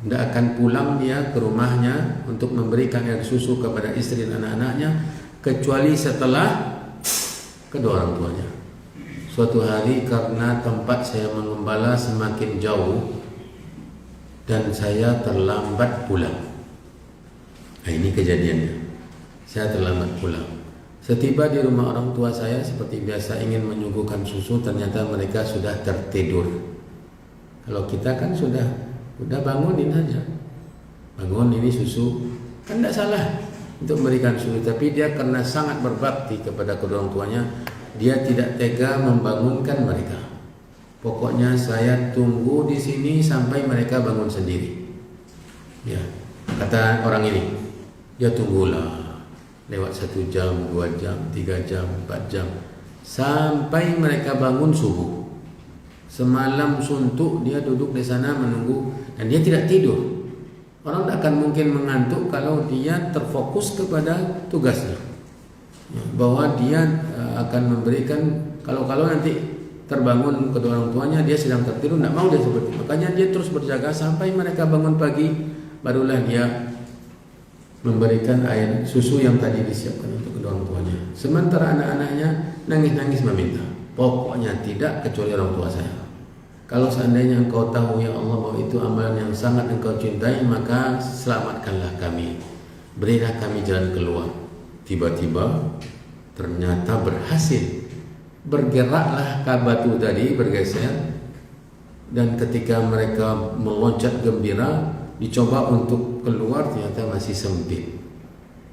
Tidak akan pulang dia ke rumahnya untuk memberikan air susu kepada istri dan anak-anaknya kecuali setelah kedua orang tuanya. Suatu hari karena tempat saya mengembala semakin jauh dan saya terlambat pulang. Nah, ini kejadiannya. Saya terlambat pulang. Setiba di rumah orang tua saya, seperti biasa ingin menyuguhkan susu, ternyata mereka sudah tertidur. Kalau kita kan sudah bangunin aja, bangun ini susu, kan tidak salah untuk memberikan susu. Tapi dia karena sangat berbakti kepada kedua orang tuanya, dia tidak tega membangunkan mereka. Pokoknya saya tunggu di sini sampai mereka bangun sendiri. Ya, kata orang ini, dia tunggulah lewat 1 jam, 2 jam, 3 jam, 4 jam, sampai mereka bangun subuh. Semalam suntuk dia duduk di sana menunggu, dan dia tidak tidur. Orang tidak akan mungkin mengantuk kalau dia terfokus kepada tugasnya, ya, bahwa dia akan memberikan. Kalau nanti terbangun kedua orang tuanya, dia sedang tertidur, tidak mau dia seperti itu. Makanya dia terus berjaga sampai mereka bangun pagi, barulah dia memberikan air susu yang tadi disiapkan untuk kedua orang tuanya. Sementara anak-anaknya nangis-nangis meminta, pokoknya tidak kecuali orang tua saya. Kalau seandainya engkau tahu ya Allah bahwa itu amalan yang sangat engkau cintai, maka selamatkanlah kami, berilah kami jalan keluar. Tiba-tiba ternyata berhasil. Bergeraklah batu tadi, bergeser, dan ketika mereka meloncat gembira, dicoba untuk keluar ternyata masih sempit,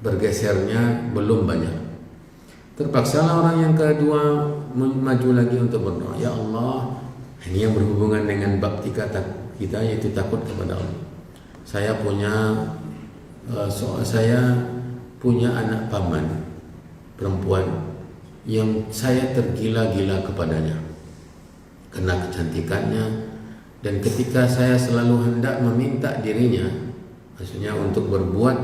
bergesernya belum banyak. Terpaksalah orang yang kedua maju lagi untuk berdoa, ya Allah, ini yang berhubungan dengan bab kita yaitu takut kepada Allah. Saya punya anak paman perempuan yang saya tergila-gila kepadanya karena kecantikannya, dan ketika saya selalu hendak meminta dirinya, maksudnya untuk berbuat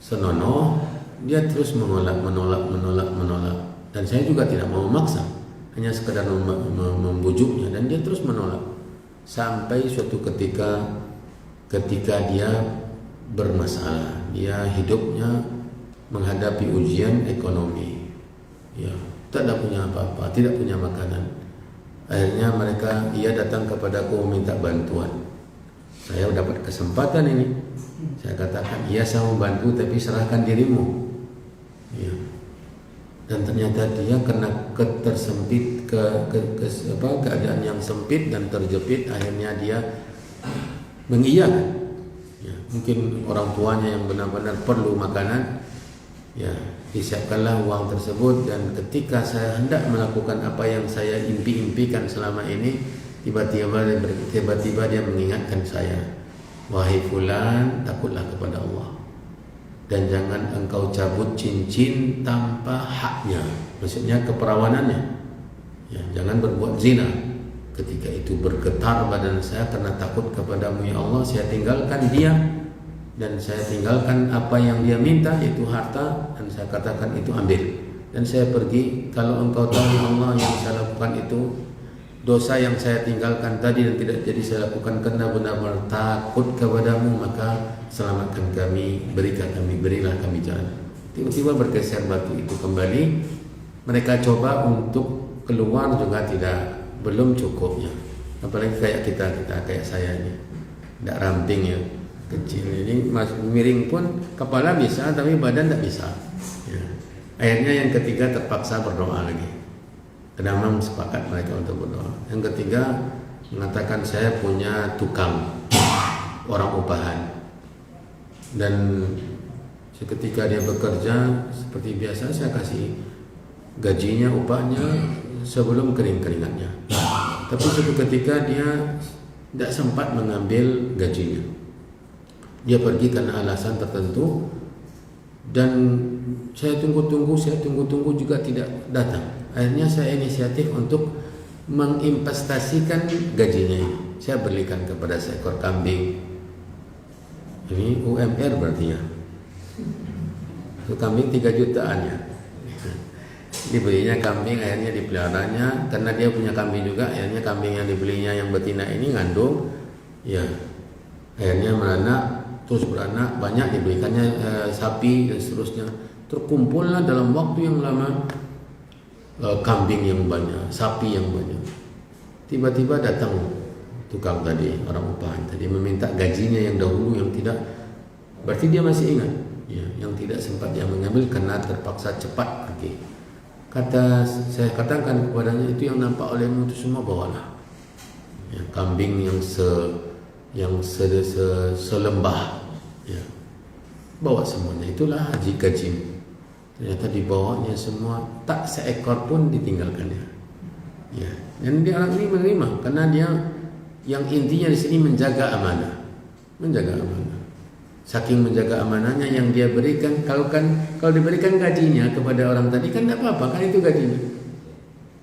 senonoh, dia terus menolak, dan saya juga tidak mau memaksa, hanya sekedar membujuknya, dan dia terus menolak sampai suatu ketika dia bermasalah, dia hidupnya menghadapi ujian ekonomi, ya, tak ada punya apa-apa, tidak punya makanan. Akhirnya ia datang kepadaku meminta bantuan. Saya dapat kesempatan ini, saya katakan, iya saya mau bantu, tapi serahkan dirimu, ya. Dan ternyata dia kena ketersempit keadaan yang sempit dan terjepit, akhirnya dia mengiyakan, ya. Mungkin orang tuanya yang benar-benar perlu makanan, ya, disiapkanlah uang tersebut. Dan ketika saya hendak melakukan apa yang saya impikan selama ini, tiba-tiba dia mengingatkan saya, wahai fulan, takutlah kepada Allah dan jangan engkau cabut cincin tanpa haknya, maksudnya keperawanannya, ya, jangan berbuat zina. Ketika itu bergetar badan saya karena takut kepadamu ya Allah, saya tinggalkan dia dan saya tinggalkan apa yang dia minta, yaitu harta, dan saya katakan itu ambil, dan saya pergi. Kalau engkau tahu ya Allah, yang saya lakukan itu dosa yang saya tinggalkan tadi dan tidak jadi saya lakukan karena benar-benar takut kepadamu, maka selamatkan kami, berilah kami jalan. Tiba-tiba bergeser batu itu kembali. Mereka coba untuk keluar juga belum cukupnya. Apalagi kayak kita kayak saya ini, tidak ramping ya, kecil ini, miring pun kepala bisa tapi badan tidak bisa, ya. Akhirnya yang ketiga terpaksa berdoa lagi. Kedamang sepakat mereka untuk berdoa. Yang ketiga mengatakan, saya punya tukang, orang upahan, dan seketika dia bekerja seperti biasa, saya kasih gajinya, upahnya sebelum keringatnya. Tapi suatu ketika dia tidak sempat mengambil gajinya. Dia pergi karena alasan tertentu, dan saya tunggu juga tidak datang. Akhirnya saya inisiatif untuk menginvestasikan gajinya ini. Saya belikan kepada seekor kambing. Ini UMR berarti ya. Itu kambing 3 jutaan ya. Dibelinya kambing, akhirnya dipeliharanya. Karena dia punya kambing juga, akhirnya kambing yang dibelinya yang betina ini ngandung, ya. Akhirnya terus beranak, banyak diberikannya sapi dan seterusnya. Terkumpullah dalam waktu yang lama kambing yang banyak, sapi yang banyak. Tiba-tiba datang tukang tadi, orang upahan tadi, meminta gajinya yang dahulu, yang tidak, berarti dia masih ingat, ya, yang tidak sempat dia mengambil karena terpaksa cepat pergi. Saya katakan kepadanya, itu yang nampak olehmu itu semua bawalah, ya, kambing yang selembah, ya, bawa semuanya, itulah haji gajimu. Ternyata dibawanya semua, tak seekor pun ditinggalkannya, ya. Dan dia orang ini menerima karena dia yang intinya di sini menjaga amanah. Saking menjaga amanahnya yang dia berikan. Kalau diberikan gajinya kepada orang tadi kan tidak apa-apa, kan itu gajinya.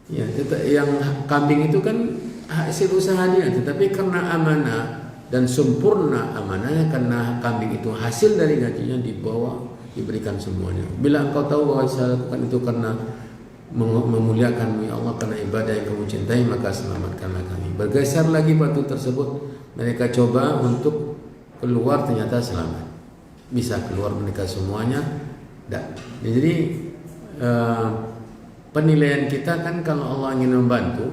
Ya, yang kambing itu kan hasil usaha dia, tetapi karena amanah dan sempurna amanahnya, karena kambing itu hasil dari gajinya, dibawa, diberikan semuanya. Bila engkau tahu bahwa saya lakukan itu karena memuliakanmu ya Allah, karena ibadah yang kamu cintai, maka selamatkanlah kami. Bergeser lagi batu tersebut, mereka coba untuk keluar, ternyata selamat, bisa keluar mereka semuanya. Jadi penilaian kita kan, kalau Allah ingin membantu,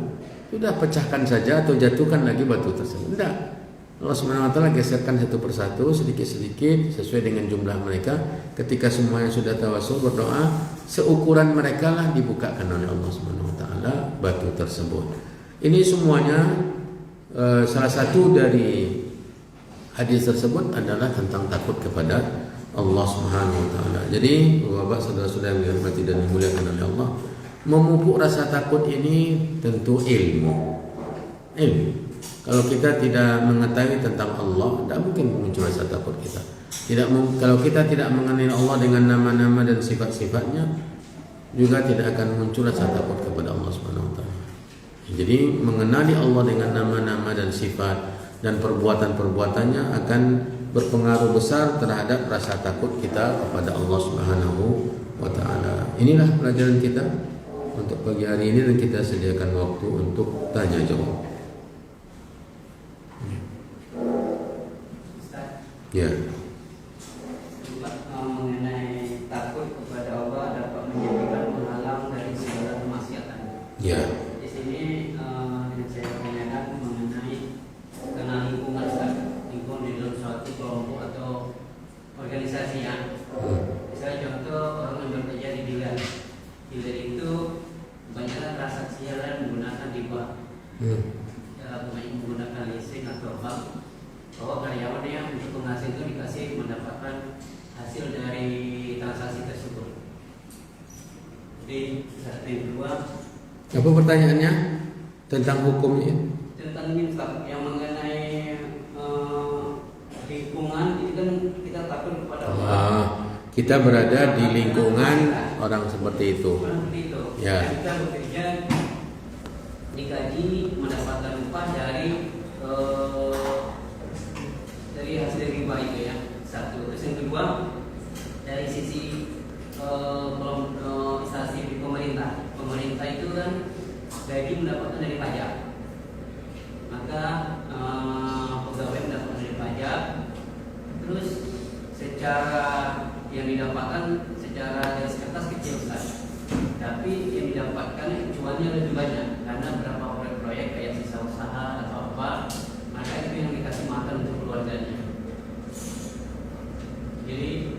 sudah pecahkan saja atau jatuhkan lagi batu tersebut. Tidak, Allah SWT geserkan satu persatu, sedikit-sedikit sesuai dengan jumlah mereka. Ketika semuanya sudah tawasul berdoa, seukuran mereka lah dibukakan oleh Allah SWT batu tersebut. Ini semuanya salah satu dari hadis tersebut adalah tentang takut kepada Allah Subhanahu wa taala. Jadi, Bapak saudara-saudara yang dirahmati dan dimuliakan oleh Allah, memupuk rasa takut ini tentu ilmu. Kalau kita tidak mengetahui tentang Allah, tidak mungkin muncul rasa takut kita. Kalau kita tidak mengenal Allah dengan nama-nama dan sifat-sifatnya, juga tidak akan muncul rasa takut kepada Allah Subhanahu wa taala. Jadi mengenali Allah dengan nama-nama dan sifat dan perbuatan-perbuatannya akan berpengaruh besar terhadap rasa takut kita kepada Allah Subhanahu wa taala. Inilah pelajaran kita untuk pagi hari ini, dan kita sediakan waktu untuk tanya jawab. Ya. Mengenai takut kepada Allah dapat menjadikan penghalang dari segala kemaksiatan. Ya. Di sini saya tanyakan mengenai kenal lingkungan, lingkungan di dalam suatu kelompok atau organisasi ya. Misalnya contoh orang yang bekerja di dealer. Dealer itu kebanyakan transaksi jalan menggunakan riba. Menggunakan leasing atau bank. Bahwa karyawan yang untuk penghasil itu dikasih mendapatkan hasil dari transaksi tersebut. Jadi satu yang kedua. Apa pertanyaannya tentang hukumnya? Tentang ini yang mengenai lingkungan, itu kan kita takut kepada Allah. Kita berada di lingkungan orang seperti itu. Ya. Kita bekerja dikaji mendapatkan upah dari hasil riba itu ya. Satu. Terus yang kedua, dari sisi instansi di pemerintah itu kan gaji mendapatkan dari pajak, maka pegawai mendapatkan dari pajak. Terus secara yang didapatkan secara garis kertas kecil besar, tapi yang didapatkan cuannya lebih banyak karena berapa proyek kayak sisa usaha atau apa, maka itu yang dikasih makan untuk keluarganya. Jadi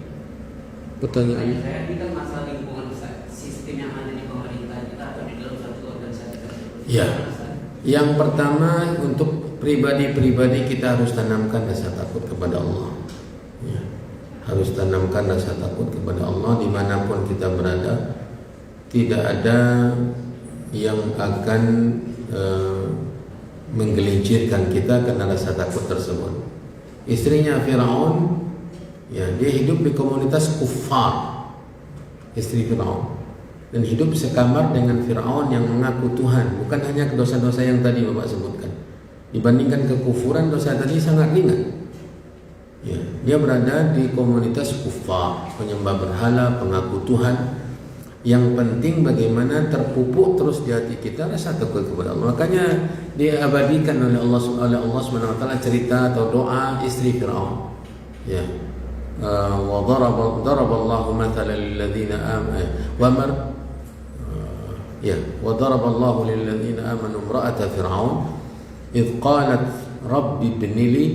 pertanyaan saya, ini kan masalah lingkungan sistem yang ada di pemerintah kita atau di dalam satu organisasi tersebut. Ya. Yang pertama, untuk pribadi-pribadi kita harus tanamkan rasa takut kepada Allah. Ya. Harus tanamkan rasa takut kepada Allah dimanapun kita berada. Tidak ada yang akan menggelincirkan kita karena rasa takut tersebut. Istrinya Firaun, ya, dia hidup di komunitas kufar, istri Firaun, dan hidup sekamar dengan Firaun yang mengaku Tuhan. Bukan hanya dosa-dosa yang tadi Bapak sebutkan, dibandingkan kekufuran, dosa tadi sangat ringan. Ya, dia berada di komunitas kufar, penyembah berhala, pengaku Tuhan. Yang penting bagaimana terpupuk terus di hati kita rasa takut kepada Allah. Makanya diabadikan oleh Allah Subhanahu wa taala cerita atau doa istri Firaun. Ya. وضرب الله مثلا للذين وضرب الله للذين آمنوا امرأة فرعون إذ قالت رب ابن لي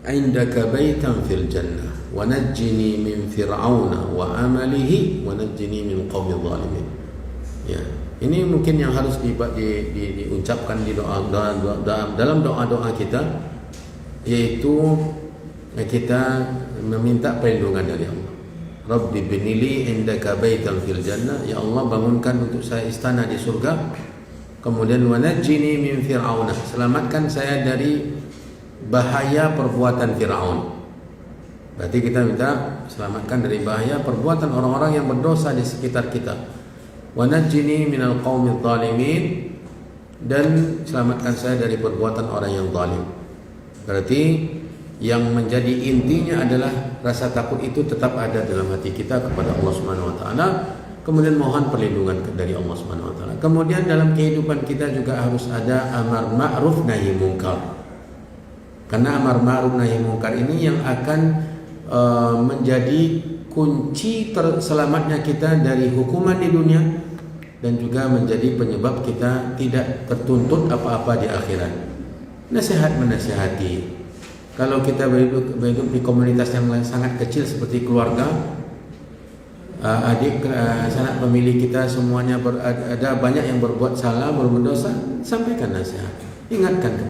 عندك بيتا في الجنة ونجني من فرعون وعمله ونجني من قوم الظالمين. Ya, ini mungkin yang harus diucapkan di dalam doa-doa kita, yaitu kita meminta perlindungan dari Allah. Rabbi binili indaka baitan fil jannah, ya Allah bangunkan untuk saya istana di surga. Kemudian wanajjini min fir'aun, selamatkan saya dari bahaya perbuatan Firaun. Berarti kita minta selamatkan dari bahaya perbuatan orang-orang yang berdosa di sekitar kita. Wanajjini minal qaumidz zalimin, dan selamatkan saya dari perbuatan orang yang zalim. Berarti yang menjadi intinya adalah rasa takut itu tetap ada dalam hati kita kepada Allah Subhanahu wa taala, kemudian mohon perlindungan dari Allah Subhanahu wa taala. Kemudian dalam kehidupan kita juga harus ada amar ma'ruf nahi munkar. Karena amar ma'ruf nahi munkar ini yang akan menjadi kunci selamatnya kita dari hukuman di dunia, dan juga menjadi penyebab kita tidak tertuntut apa-apa di akhirat. Nasihat menasihati. Kalau kita berhidup di komunitas yang sangat kecil seperti keluarga, adik, sanak pemilih kita semuanya ada banyak yang berbuat salah, berbuat dosa, sampaikan nasihat, ingatkan.